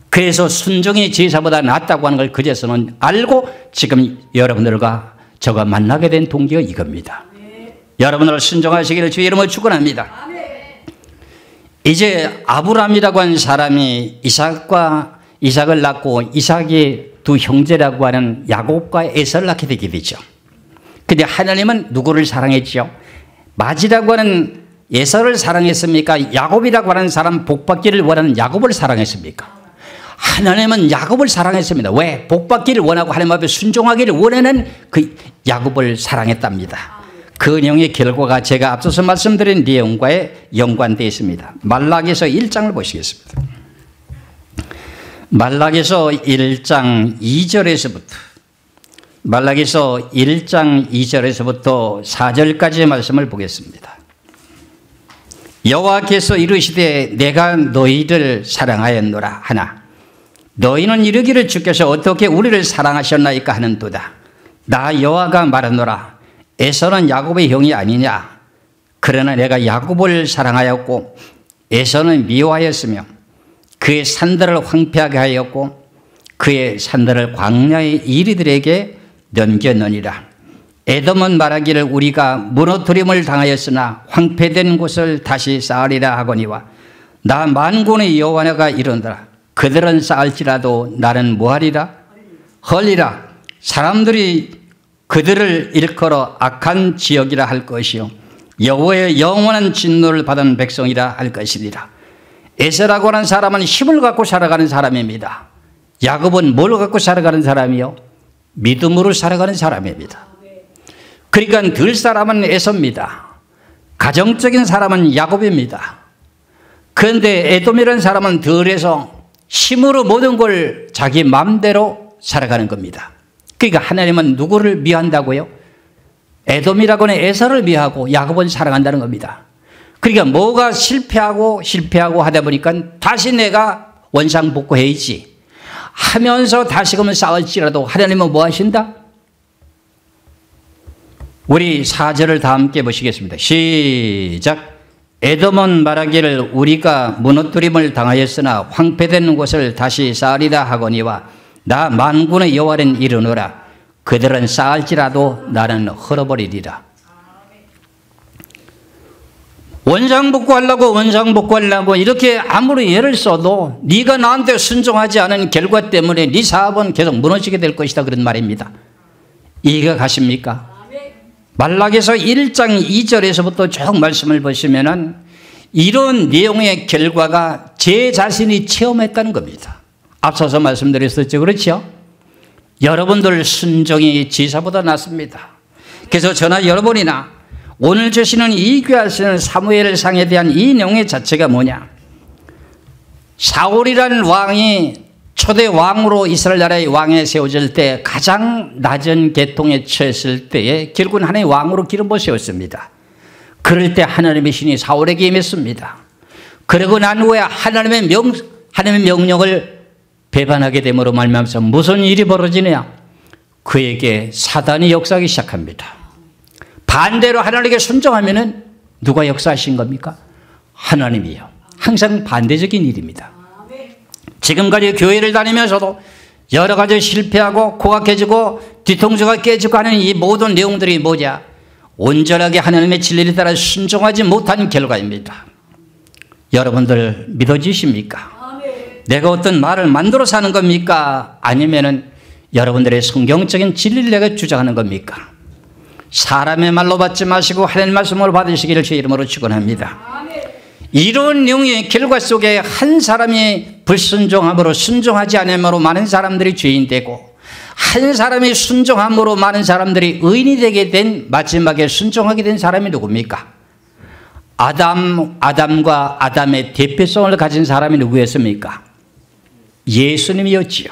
그래서 순종이 제사보다 낫다고 하는 걸 그제서는 알고 지금 여러분들과 저가 만나게 된 동기가 이겁니다. 여러분들 순종하시기를 주의 이름으로 축원합니다. 이제 아브람이라고 하는 사람이 이삭을 낳고 이삭이 두 형제라고 하는 야곱과 에서를 낳게 되게 되죠. 근데 하나님은 누구를 사랑했죠? 마지라고 하는 에서를 사랑했습니까? 야곱이라고 하는 사람 복받기를 원하는 야곱을 사랑했습니까? 하나님은 야곱을 사랑했습니다. 왜? 복받기를 원하고 하나님 앞에 순종하기를 원하는 그 야곱을 사랑했답니다. 그 내용의 결과가 제가 앞서서 말씀드린 내용과의 연관되어 있습니다. 말라기서 1장을 보시겠습니다. 말라기서 1장 2절에서부터 말라기서 1장 2절에서부터 4절까지의 말씀을 보겠습니다. 여호와께서 이르시되 내가 너희를 사랑하였노라 하나 너희는 이르기를 주께서 어떻게 우리를 사랑하셨나이까 하는도다. 나 여호와가 말하노라 에서는 야곱의 형이 아니냐. 그러나 내가 야곱을 사랑하였고 에서는 미워하였으며 그의 산들을 황폐하게 하였고 그의 산들을 광야의 이리들에게 넘겨놓으리라. 에돔은 말하기를 우리가 무너뜨림을 당하였으나 황폐된 곳을 다시 쌓으리라 하거니와 나 만군의 여호와가 이른다. 그들은 쌓을지라도 나는 뭐하리라? 헐리라. 사람들이 그들을 일컬어 악한 지역이라 할 것이요 여호와의 영원한 진노를 받은 백성이라 할 것이니라. 에서라고 하는 사람은 힘을 갖고 살아가는 사람입니다. 야곱은 뭘 갖고 살아가는 사람이요? 믿음으로 살아가는 사람입니다. 그러니까 들 사람은 에서입니다. 가정적인 사람은 야곱입니다. 그런데 에돔이라는 사람은 들에서 힘으로 모든 걸 자기 마음대로 살아가는 겁니다. 그러니까 하나님은 누구를 미워한다고요? 에돔이라고는 에서를 미워하고 야곱은 사랑한다는 겁니다. 그러니까 뭐가 실패하고 하다 보니까 다시 내가 원상복구해야지 하면서 다시금 싸울지라도 하나님은 뭐 하신다? 우리 4절을 다 함께 보시겠습니다. 시작. 에돔은 말하기를 우리가 무너뜨림을 당하였으나 황폐된 곳을 다시 쌓으리라 하거니와 나 만군의 여호와는 이르노라. 그들은 쌓을지라도 나는 헐어버리리라. 원상복구하려고 이렇게 아무리 예를 써도 네가 나한테 순종하지 않은 결과 때문에 네 사업은 계속 무너지게 될 것이다 그런 말입니다. 이해가 가십니까? 말라기서 1장 2절에서부터 쭉 말씀을 보시면은 이런 내용의 결과가 제 자신이 체험했다는 겁니다. 앞서서 말씀드렸었죠. 그렇죠? 여러분들 순종이 지사보다 낫습니다. 그래서 저나 여러분이나 오늘 주시는 이 귀하시는 사무엘상에 대한 이 내용의 자체가 뭐냐? 사울이라는 왕이 초대 왕으로 이스라엘 나라의 왕에 세워질 때 가장 낮은 계통에 처했을 때에 결국은 하나님의 왕으로 기름 부어 세웠습니다. 그럴 때 하나님의 신이 사울에게 임했습니다. 그러고 난 후에 하나님의 명령을 배반하게 됨으로 말미암아서 무슨 일이 벌어지느냐? 그에게 사단이 역사하기 시작합니다. 반대로 하나님께 순종하면은 누가 역사하신 겁니까? 하나님이요. 항상 반대적인 일입니다. 지금까지 교회를 다니면서도 여러 가지 실패하고 코가 깨지고 뒤통수가 깨지고 하는 이 모든 내용들이 뭐냐? 온전하게 하나님의 진리를 따라 순종하지 못한 결과입니다. 여러분들 믿어지십니까? 내가 어떤 말을 만들어서 하는 겁니까? 아니면은 여러분들의 성경적인 진리를 내가 주장하는 겁니까? 사람의 말로 받지 마시고 하나님의 말씀으로 받으시기를 제 이름으로 축원합니다. 이런 내용의 결과 속에 한 사람이 불순종함으로 순종하지 않음으로 많은 사람들이 죄인 되고 한 사람이 순종함으로 많은 사람들이 의인이 되게 된 마지막에 순종하게 된 사람이 누굽니까? 아담과 아담의 대표성을 가진 사람이 누구였습니까? 예수님이었지요.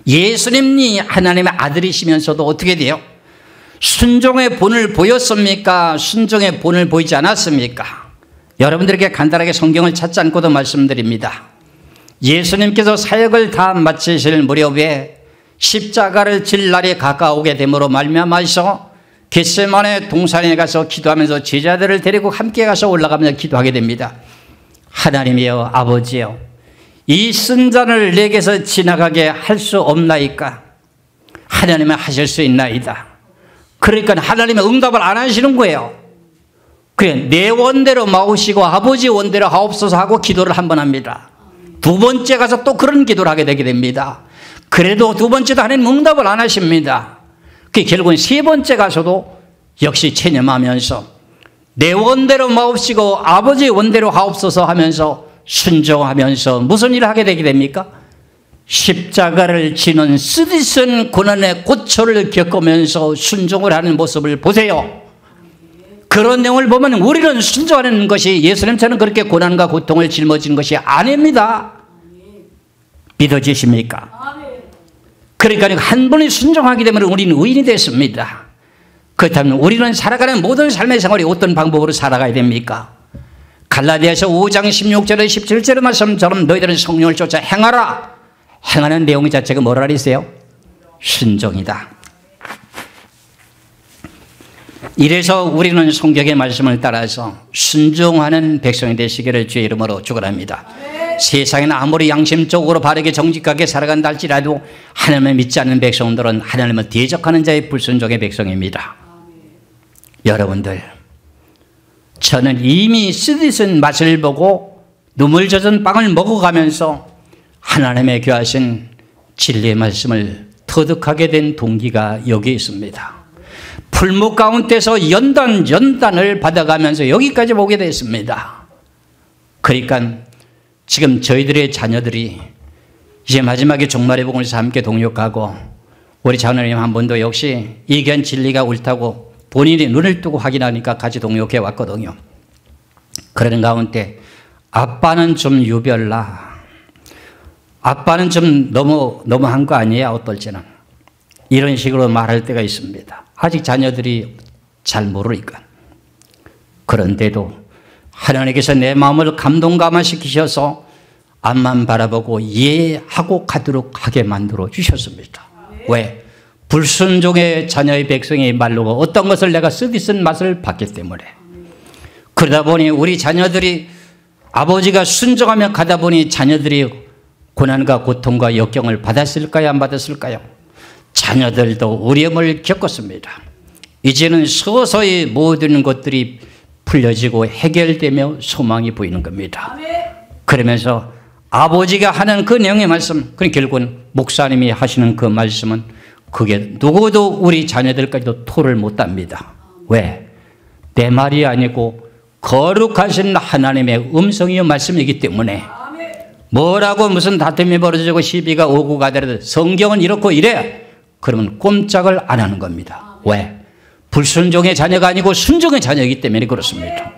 예수님이 하나님의 아들이시면서도 어떻게 돼요? 순종의 본을 보였습니까? 순종의 본을 보이지 않았습니까? 여러분들에게 간단하게 성경을 찾지 않고도 말씀드립니다. 예수님께서 사역을 다 마치실 무렵에 십자가를 질 날이 가까우게 됨으로 말미암아서 겟세마네 동산에 가서 기도하면서 제자들을 데리고 함께 가서 올라가면서 기도하게 됩니다. 하나님이여 아버지여 이 쓴 잔을 내게서 지나가게 할 수 없나이까? 하나님은 하실 수 있나이다. 그러니까 하나님의 응답을 안 하시는 거예요. 그래, 내 원대로 마우시고 아버지 원대로 하옵소서 하고 기도를 한 번 합니다. 두 번째 가서 또 그런 기도를 하게 되게 됩니다. 그래도 두 번째도 하나님 응답을 안 하십니다. 결국은 세 번째 가서도 역시 체념하면서 내 원대로 마옵시고 아버지 원대로 하옵소서 하면서 순종하면서 무슨 일을 하게 되게 됩니까? 십자가를 지는 쓰디쓴 고난의 고초를 겪으면서 순종을 하는 모습을 보세요. 그런 내용을 보면 우리는 순종하는 것이 예수님처럼 그렇게 고난과 고통을 짊어지는 것이 아닙니다. 믿어지십니까? 그러니까 한 번에 순종하게 되면 우리는 의인이 됐습니다. 그렇다면 우리는 살아가는 모든 삶의 생활이 어떤 방법으로 살아가야 됩니까? 갈라디아서 5장 16절에 17절의 말씀처럼 너희들은 성령을 쫓아 행하라. 행하는 내용 자체가 뭐라 그랬어요? 순종이다. 이래서 우리는 성경의 말씀을 따라서 순종하는 백성이 되시기를 주의 이름으로 축원합니다. 세상에는 아무리 양심적으로 바르게 정직하게 살아간다 할지라도 하나님을 믿지 않는 백성들은 하나님을 대적하는 자의 불순종의 백성입니다. 여러분들, 저는 이미 쓰디쓴 맛을 보고 눈물 젖은 빵을 먹어가면서 하나님의 귀하신 진리의 말씀을 터득하게 된 동기가 여기에 있습니다. 풀무 가운데서 연단을 받아가면서 여기까지 오게 됐습니다. 그러니까 지금 저희들의 자녀들이 이제 마지막에 종말의 복음에서 함께 동역하고 우리 장로님 한 분도 역시 이견 진리가 옳다고 본인이 눈을 뜨고 확인하니까 같이 동역해 왔거든요. 그러는 가운데 아빠는 좀 유별나, 아빠는 좀 너무한 거 아니야 어떨 때는, 이런 식으로 말할 때가 있습니다. 아직 자녀들이 잘 모르니까. 그런데도 하나님께서 내 마음을 감동감화시키셔서 앞만 바라보고 이해하고 가도록 하게 만들어 주셨습니다. 왜? 불순종의 자녀의 백성의 말로 어떤 것을 내가 쓰디쓴 맛을 봤기 때문에. 그러다 보니 우리 자녀들이 아버지가 순종하며 가다 보니 자녀들이 고난과 고통과 역경을 받았을까요? 안 받았을까요? 자녀들도 어려움을 겪었습니다. 이제는 서서히 모든 것들이 풀려지고 해결되며 소망이 보이는 겁니다. 그러면서 아버지가 하는 그 내용의 말씀, 그 결국은 목사님이 하시는 그 말씀은 그게 누구도 우리 자녀들까지도 토를 못합니다. 왜? 내 말이 아니고 거룩하신 하나님의 음성이요 말씀이기 때문에 뭐라고 무슨 다툼이 벌어지고 시비가 오고 가더라도 성경은 이렇고 이래. 그러면 꼼짝을 안 하는 겁니다. 왜? 불순종의 자녀가 아니고 순종의 자녀이기 때문에 그렇습니다.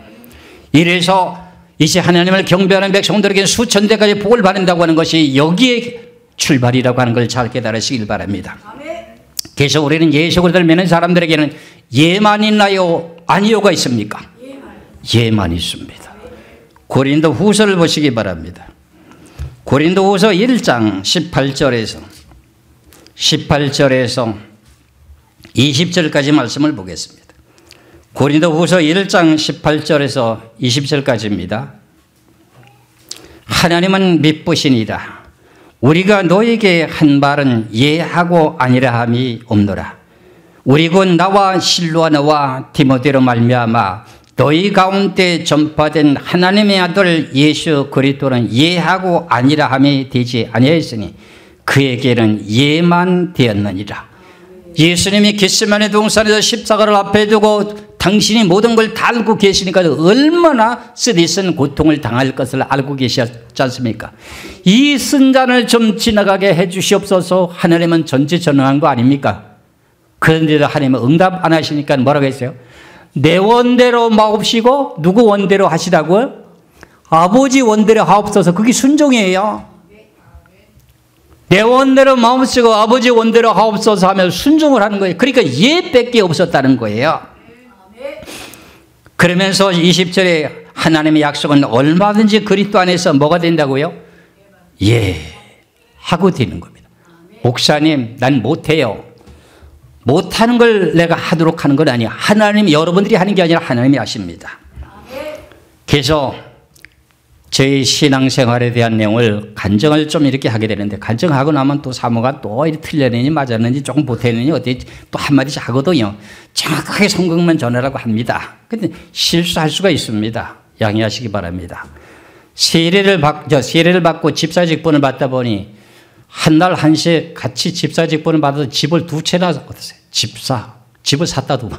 이래서 이제 하나님을 경배하는 백성들에게 수천 대까지 복을 받는다고 하는 것이 여기에 출발이라고 하는 걸 잘 깨달으시길 바랍니다. 그래서 우리는 예수를 믿는 사람들에게는 예만 있나요? 아니요가 있습니까? 예만 있습니다. 고린도 후서를 보시기 바랍니다. 고린도 후서 1장 18절에서 20절까지 말씀을 보겠습니다. 고린도 후서 1장 18절에서 20절까지입니다. 하나님은 미쁘시니라. 우리가 너에게 한 말은 예하고 아니라 함이 없노라. 우리 곧 나와 실로아너와 디모데로 말미암아 너희 가운데 전파된 하나님의 아들 예수 그리스도는 예하고 아니라 함이 되지 아니하였으니 그에게는 예만 되었느니라. 예수님이 겟세마네 동산에서 십자가를 앞에 두고 당신이 모든 걸 다 알고 계시니까 얼마나 쓰디쓴 고통을 당할 것을 알고 계시지 않습니까? 이 순간을 좀 지나가게 해 주시옵소서. 하나님은 전지전능한 거 아닙니까? 그런데도 하나님은 응답 안 하시니까 뭐라고 했어요? 내 원대로 마옵시고 누구 원대로 하시라고요? 아버지 원대로 하옵소서. 그게 순종이에요. 내 원대로 마음쓰고 아버지 원대로 하옵소서 하면 순종을 하는 거예요. 그러니까 예밖에 없었다는 거예요. 그러면서 20절에 하나님의 약속은 얼마든지 그리스도 안에서 뭐가 된다고요? 예 하고 되는 겁니다. 목사님 난 못해요. 못하는 걸 내가 하도록 하는 건 아니야. 하나님, 여러분들이 하는 게 아니라 하나님이 하십니다. 그래서 저희 신앙생활에 대한 내용을 간증을 좀 이렇게 하게 되는데, 간증하고 나면 또 사모가 또 틀렸는지 맞았는지 조금 보태는지 어디 또 한마디씩 하거든요. 정확하게 성경만 전하라고 합니다. 근데 실수할 수가 있습니다. 양해하시기 바랍니다. 세례를 받고 집사직분을 받다 보니 한날 한시에 같이 집사직분을 받아서 집을 두 채나 얻었어요. 집을 샀다 두고.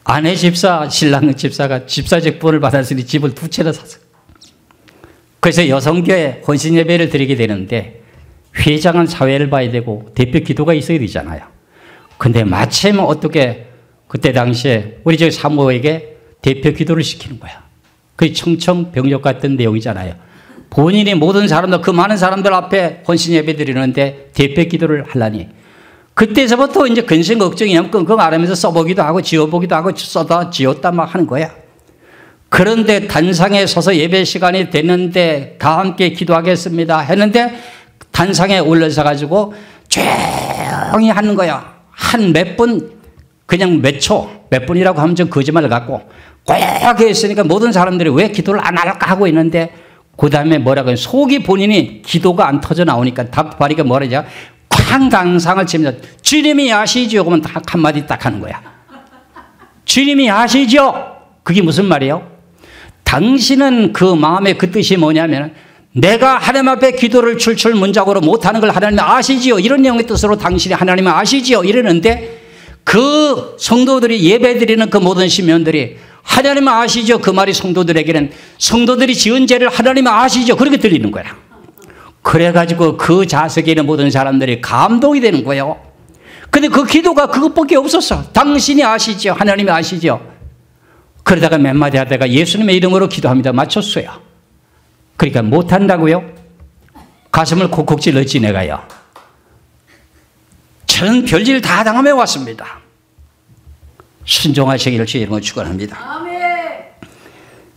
아내 집사, 신랑 집사가 집사직분을 받았으니 집을 두 채나 샀어요. 그래서 여성교회 혼신 예배를 드리게 되는데 회장은 사회를 봐야 되고 대표 기도가 있어야 되잖아요. 근데 마침 어떻게 그때 당시에 우리 저 사모에게 대표 기도를 시키는 거야. 그게 청청병력 같은 내용이잖아요. 본인이 모든 사람들, 그 많은 사람들 앞에 혼신 예배 드리는데 대표 기도를 하려니 그때서부터 이제 근심 걱정이 끙끙 앓으면서 써보기도 하고 지어보기도 하고 써다 지었다 막 하는 거야. 그런데 단상에 서서 예배 시간이 됐는데 다 함께 기도하겠습니다 했는데 단상에 올라서 가지고 조용히 하는 거야. 한 몇 분, 그냥 몇 초, 몇 분이라고 하면 좀 거짓말을 갖고 고약하게 했으니까 모든 사람들이 왜 기도를 안 할까 하고 있는데 그 다음에 뭐라고 해요? 속이 본인이 기도가 안 터져 나오니까 답하니까 뭐라죠? 쾅 강상을 치면서 주님이 아시죠? 그러면 딱 한마디 딱 하는 거야. 주님이 아시죠? 그게 무슨 말이에요? 당신은 그 마음의 그 뜻이 뭐냐면 내가 하나님 앞에 기도를 출출문작으로 못하는 걸 하나님이 아시지요. 이런 내용의 뜻으로 당신이 하나님을 아시지요. 이러는데 그 성도들이 예배드리는 그 모든 시민들이 하나님을 아시죠. 그 말이 성도들에게는 성도들이 지은 죄를 하나님을 아시죠. 그렇게 들리는 거야. 그래가지고 그 좌석에 있는 모든 사람들이 감동이 되는 거예요. 근데 그 기도가 그것밖에 없었어. 당신이 아시죠. 하나님이 아시죠. 그러다가 몇 마디 하다가 예수님의 이름으로 기도합니다. 맞췄어요. 그러니까 못한다고요? 가슴을 콕콕 찔렀지 내가요. 저는 별일 다 당하며 왔습니다. 순종하시기를 주의 이름으로 축원합니다. 아멘.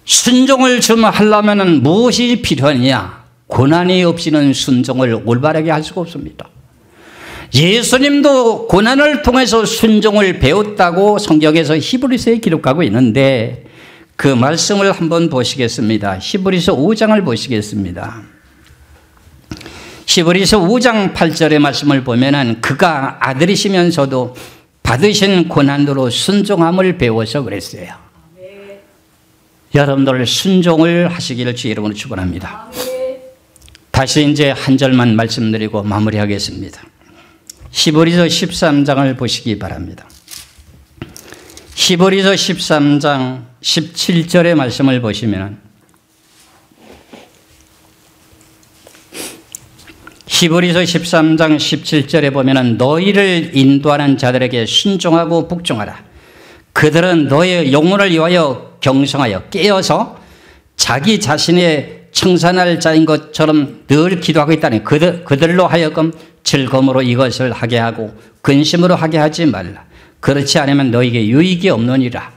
순종을 좀 하려면 무엇이 필요하냐? 고난이 없이는 순종을 올바르게 할 수가 없습니다. 예수님도 고난을 통해서 순종을 배웠다고 성경에서 히브리서에 기록하고 있는데 그 말씀을 한번 보시겠습니다. 히브리서 5장을 보시겠습니다. 히브리서 5장 8절의 말씀을 보면은 그가 아들이시면서도 받으신 고난으로 순종함을 배워서 그랬어요. 아멘. 여러분들 순종을 하시기를 주의 이름으로 축원합니다. 아멘. 다시 이제 한 절만 말씀드리고 마무리하겠습니다. 히브리서 13장을 보시기 바랍니다. 히브리서 13장 17절의 말씀을 보시면 히브리서 13장 17절에 보면 너희를 인도하는 자들에게 순종하고 복종하라. 그들은 너의 영혼을 위하여 경성하여 깨어서 자기 자신의 청산할 자인 것처럼 늘 기도하고 있다니 그들로 하여금 즐거움으로 이것을 하게 하고 근심으로 하게 하지 말라. 그렇지 않으면 너에게 유익이 없느니라.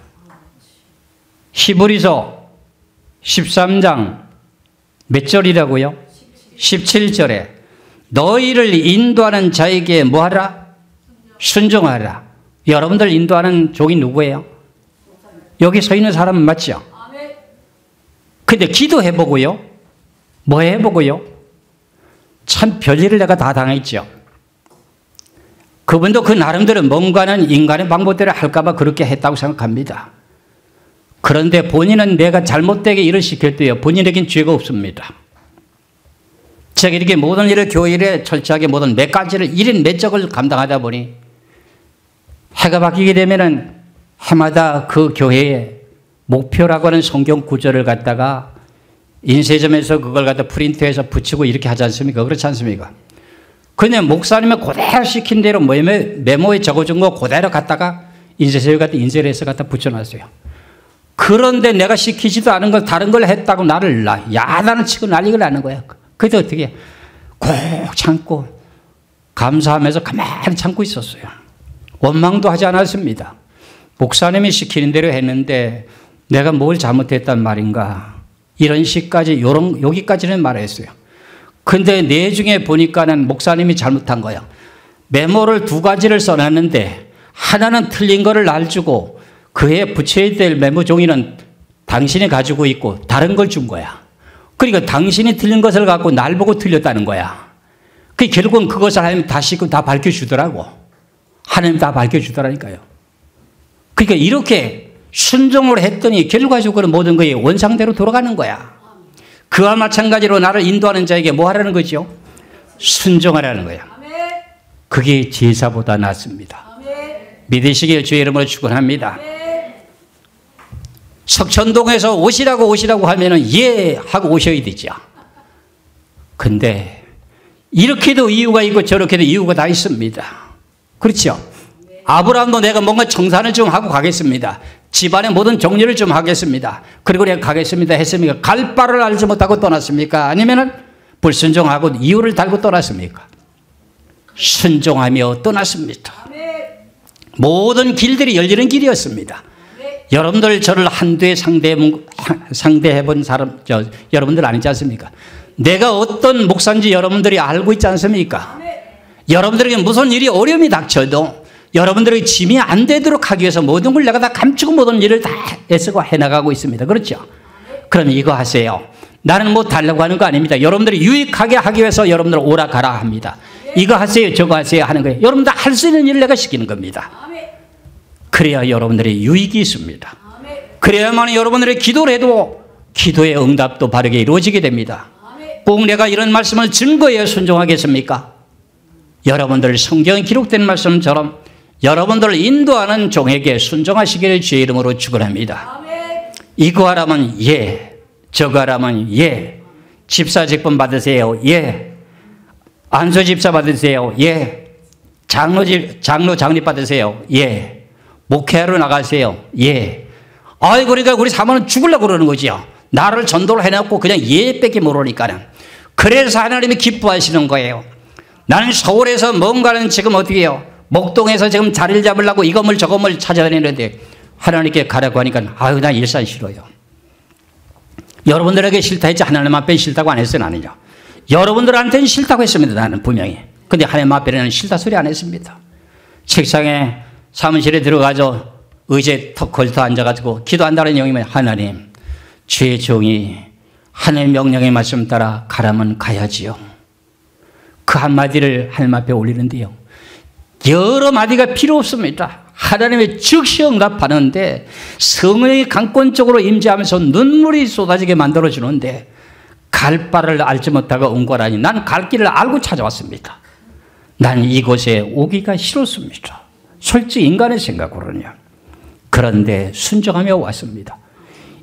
히브리서 13장 몇 절이라고요? 17절에 너희를 인도하는 자에게 뭐하라? 순종하라. 여러분들 인도하는 종이 누구예요? 여기 서 있는 사람은 맞죠? 근데 기도해보고요. 뭐 해보고요? 참 별일을 내가 다 당했죠. 그분도 그 나름대로 뭔가는 인간의 방법대로 할까봐 그렇게 했다고 생각합니다. 그런데 본인은 내가 잘못되게 일을 시킬 때요. 본인에겐 죄가 없습니다. 제가 이렇게 모든 일을 교회에 철저하게 모든 몇 가지를 1인 몇 적을 감당하다 보니 해가 바뀌게 되면은 해마다 그 교회의 목표라고 하는 성경 구절을 갖다가 인쇄점에서 그걸 갖다 프린트해서 붙이고 이렇게 하지 않습니까? 그렇지 않습니까? 근데 목사님이 그대로 시킨 대로 메모에 적어준 거 그대로 갖다가 인쇄소에 갖다 인쇄를 해서 갖다 붙여놨어요. 그런데 내가 시키지도 않은 걸 다른 걸 했다고 나를 야단을 치고 난리가 나는 거야. 그때 어떻게 꼭 참고 감사하면서 가만히 참고 있었어요. 원망도 하지 않았습니다. 목사님이 시키는 대로 했는데 내가 뭘 잘못했단 말인가 이런 식까지 여기까지는 말했어요. 근데 내중에 보니까는 목사님이 잘못한 거야. 메모를 2가지를 써놨는데 하나는 틀린 거를 날 주고 그에 붙여야 될 메모 종이는 당신이 가지고 있고 다른 걸 준 거야. 그러니까 당신이 틀린 것을 갖고 날 보고 틀렸다는 거야. 그 결국은 그것을 하나님 다시 다 밝혀주더라고. 하나님 다 밝혀주더라니까요. 그러니까 이렇게 순종을 했더니 결과적으로 모든 것이 원상대로 돌아가는 거야. 그와 마찬가지로 나를 인도하는 자에게 뭐 하라는 거죠? 순종하라는 거야. 그게 제사보다 낫습니다. 믿으시길 주의 이름으로 축원합니다. 석천동에서 오시라고 하면은 예 하고 오셔야 되죠. 근데 이렇게도 이유가 있고 저렇게도 이유가 다 있습니다. 그렇죠? 아브라함도 내가 뭔가 청산을 좀 하고 가겠습니다. 집안의 모든 정리를 좀 하겠습니다. 그리고 내가 가겠습니다 했습니까? 갈 바를 알지 못하고 떠났습니까? 아니면은 불순종하고 이유를 달고 떠났습니까? 순종하며 떠났습니다. 모든 길들이 열리는 길이었습니다. 여러분들 저를 한두에 상대해 본 사람, 여러분들 아니지 않습니까? 내가 어떤 목사인지 여러분들이 알고 있지 않습니까? 여러분들에게 무슨 일이 어려움이 닥쳐도 여러분들에게 짐이 안 되도록 하기 위해서 모든 걸 내가 다 감추고 모든 일을 다 애쓰고 해나가고 있습니다. 그렇죠? 그럼 이거 하세요. 나는 뭐 달라고 하는 거 아닙니다. 여러분들이 유익하게 하기 위해서 여러분들 오라 가라 합니다. 이거 하세요 저거 하세요 하는 거예요. 여러분들 할 수 있는 일을 내가 시키는 겁니다. 그래야 여러분들의 유익이 있습니다. 그래야만 여러분들의 기도를 해도 기도의 응답도 바르게 이루어지게 됩니다. 꼭 내가 이런 말씀을 증거해야 순종하겠습니까? 여러분들 성경에 기록된 말씀처럼 여러분들을 인도하는 종에게 순종하시기를 주의 이름으로 축원합니다. 이거 하라면 예, 저거 하라면 예, 집사 직분 받으세요 예, 안수 집사 받으세요 예, 장로 장립 받으세요 예, 목회하러 나가세요 예. 아이 그러니까 우리 사모는 죽으려고 그러는 거지요. 나를 전도를 해놓고 그냥 예밖에 모르니까는. 그래서 하나님이 기뻐하시는 거예요. 나는 서울에서 뭔가는 지금 어떻게 해요? 목동에서 지금 자리를 잡으려고 이 건물 저 건물 찾아다니는데 하나님께 가라고 하니까 아유 나 일산 싫어요. 여러분들에게 싫다 했지 하나님 앞에 싫다고 안 했어요. 나는요. 여러분들한테는 싫다고 했습니다. 나는 분명히. 근데 하나님 앞에는 싫다 소리 안 했습니다. 책상에 사무실에 들어가서 의자에 턱 걸터 앉아가지고 기도한다는 영이면 하나님 주의 종이 하나님의 명령의 말씀 따라 가라면 가야지요. 그 한마디를 하나님 앞에 올리는데요. 여러 마디가 필요 없습니다. 하나님의 즉시 응답하는데 성령이 강권적으로 임재하면서 눈물이 쏟아지게 만들어주는데 갈 바를 알지 못하고 온 거라니 난 갈 길을 알고 찾아왔습니다. 난 이곳에 오기가 싫었습니다. 솔직히 인간의 생각으로는요. 그런데 순종하며 왔습니다.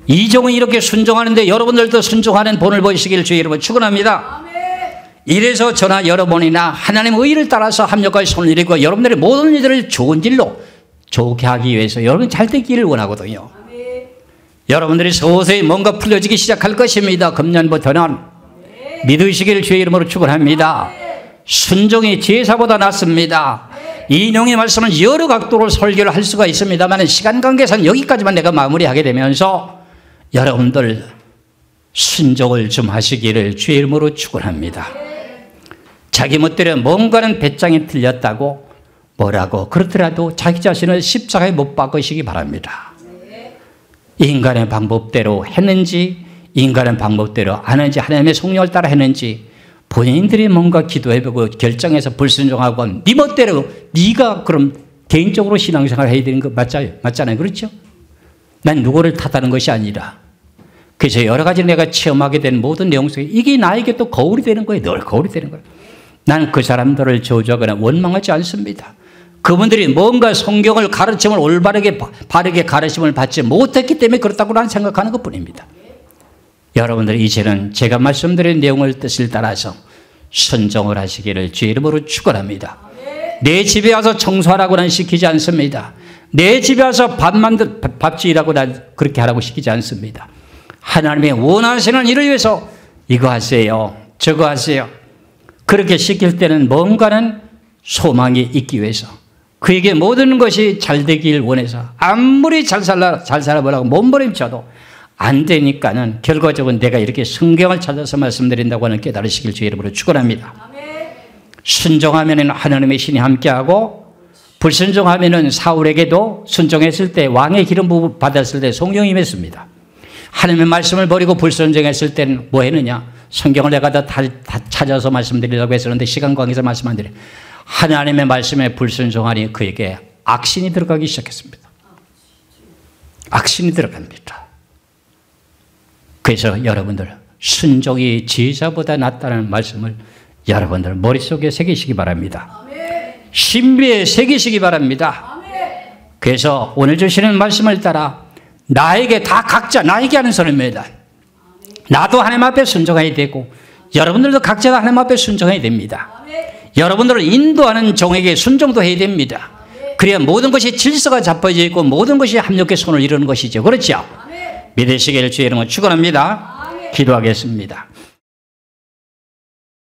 이 종은 이렇게 순종하는데 여러분들도 순종하는 본을 보시기를 주의 이름으로 축원합니다. 이래서 저나 여러분이나 하나님의 의를 따라서 합력할 손을 내리고 여러분들의 모든 일들을 좋은 길로 좋게 하기 위해서 여러분 잘 되기를 원하거든요. 여러분들이 서서히 뭔가 풀려지기 시작할 것입니다. 금년부터는 믿으시기를 주의 이름으로 축원합니다. 순종이 제사보다 낫습니다. 이 내용의 말씀은 여러 각도로 설교를 할 수가 있습니다만 시간 관계상 여기까지만 내가 마무리하게 되면서 여러분들 순종을 좀 하시기를 주의 이름으로 축원합니다. 자기 멋대로 뭔가는 배짱이 틀렸다고 뭐라고 그렇더라도 자기 자신을 십자가에 못 박으시기 바랍니다. 인간의 방법대로 했는지 인간의 방법대로 안 했는지 하나님의 성령을 따라 했는지 본인들이 뭔가 기도해보고 결정해서 불순종하고 네 멋대로 네가 그럼 개인적으로 신앙생활을 해야 되는 거 맞잖아요. 그렇죠? 난 누구를 탓하는 것이 아니라 그래서 여러 가지 내가 체험하게 된 모든 내용 속에 이게 나에게 또 거울이 되는 거예요. 늘 거울이 되는 거예요. 난 그 사람들을 저주하거나 원망하지 않습니다. 그분들이 뭔가 성경을 가르침을 올바르게 바르게 가르침을 받지 못했기 때문에 그렇다고 나는 생각하는 것뿐입니다. 여러분들이 이제는 제가 말씀드린 내용을 뜻을 따라서 순종을 하시기를 주의 이름으로 축원합니다. 내 집에 와서 청소하라고 난 시키지 않습니다. 내 집에 와서 밥 지으라고 난 그렇게 하라고 시키지 않습니다. 하나님의 원하시는 일을 위해서 이거 하세요. 저거 하세요. 그렇게 시킬 때는 뭔가는 소망이 있기 위해서 그에게 모든 것이 잘 되길 원해서 아무리 잘 살아보라고 몸부림쳐도 안 되니까는 결과적으로 내가 이렇게 성경을 찾아서 말씀드린다고 하는 깨달으시길 주의 이름으로 축원합니다. 순종하면 하나님의 신이 함께하고 불순종하면 사울에게도 순종했을 때 왕의 기름 받았을 때 성령이 임했습니다. 하나님의 말씀을 버리고 불순종했을 때는 뭐 했느냐? 성경을 내가 다 찾아서 말씀드리려고 했었는데 시간 관계에서 말씀 안 드려요. 하나님의 말씀에 불순종하니 그에게 악신이 들어가기 시작했습니다. 악신이 들어갑니다. 그래서 여러분들 순종이 제사보다 낫다는 말씀을 여러분들 머릿속에 새기시기 바랍니다. 신비에 새기시기 바랍니다. 그래서 오늘 주시는 말씀을 따라 나에게 다 각자 나에게 하는 소리입니다. 나도 하나님 앞에 순종해야 되고 여러분들도 각자 다 하나님 앞에 순종해야 됩니다. 여러분들을 인도하는 종에게 순종도 해야 됩니다. 그래야 모든 것이 질서가 잡혀져 있고 모든 것이 합력의 손을 이루는 것이죠. 그렇죠? 믿으시기를 주의 이름으로 축원합니다. 기도하겠습니다.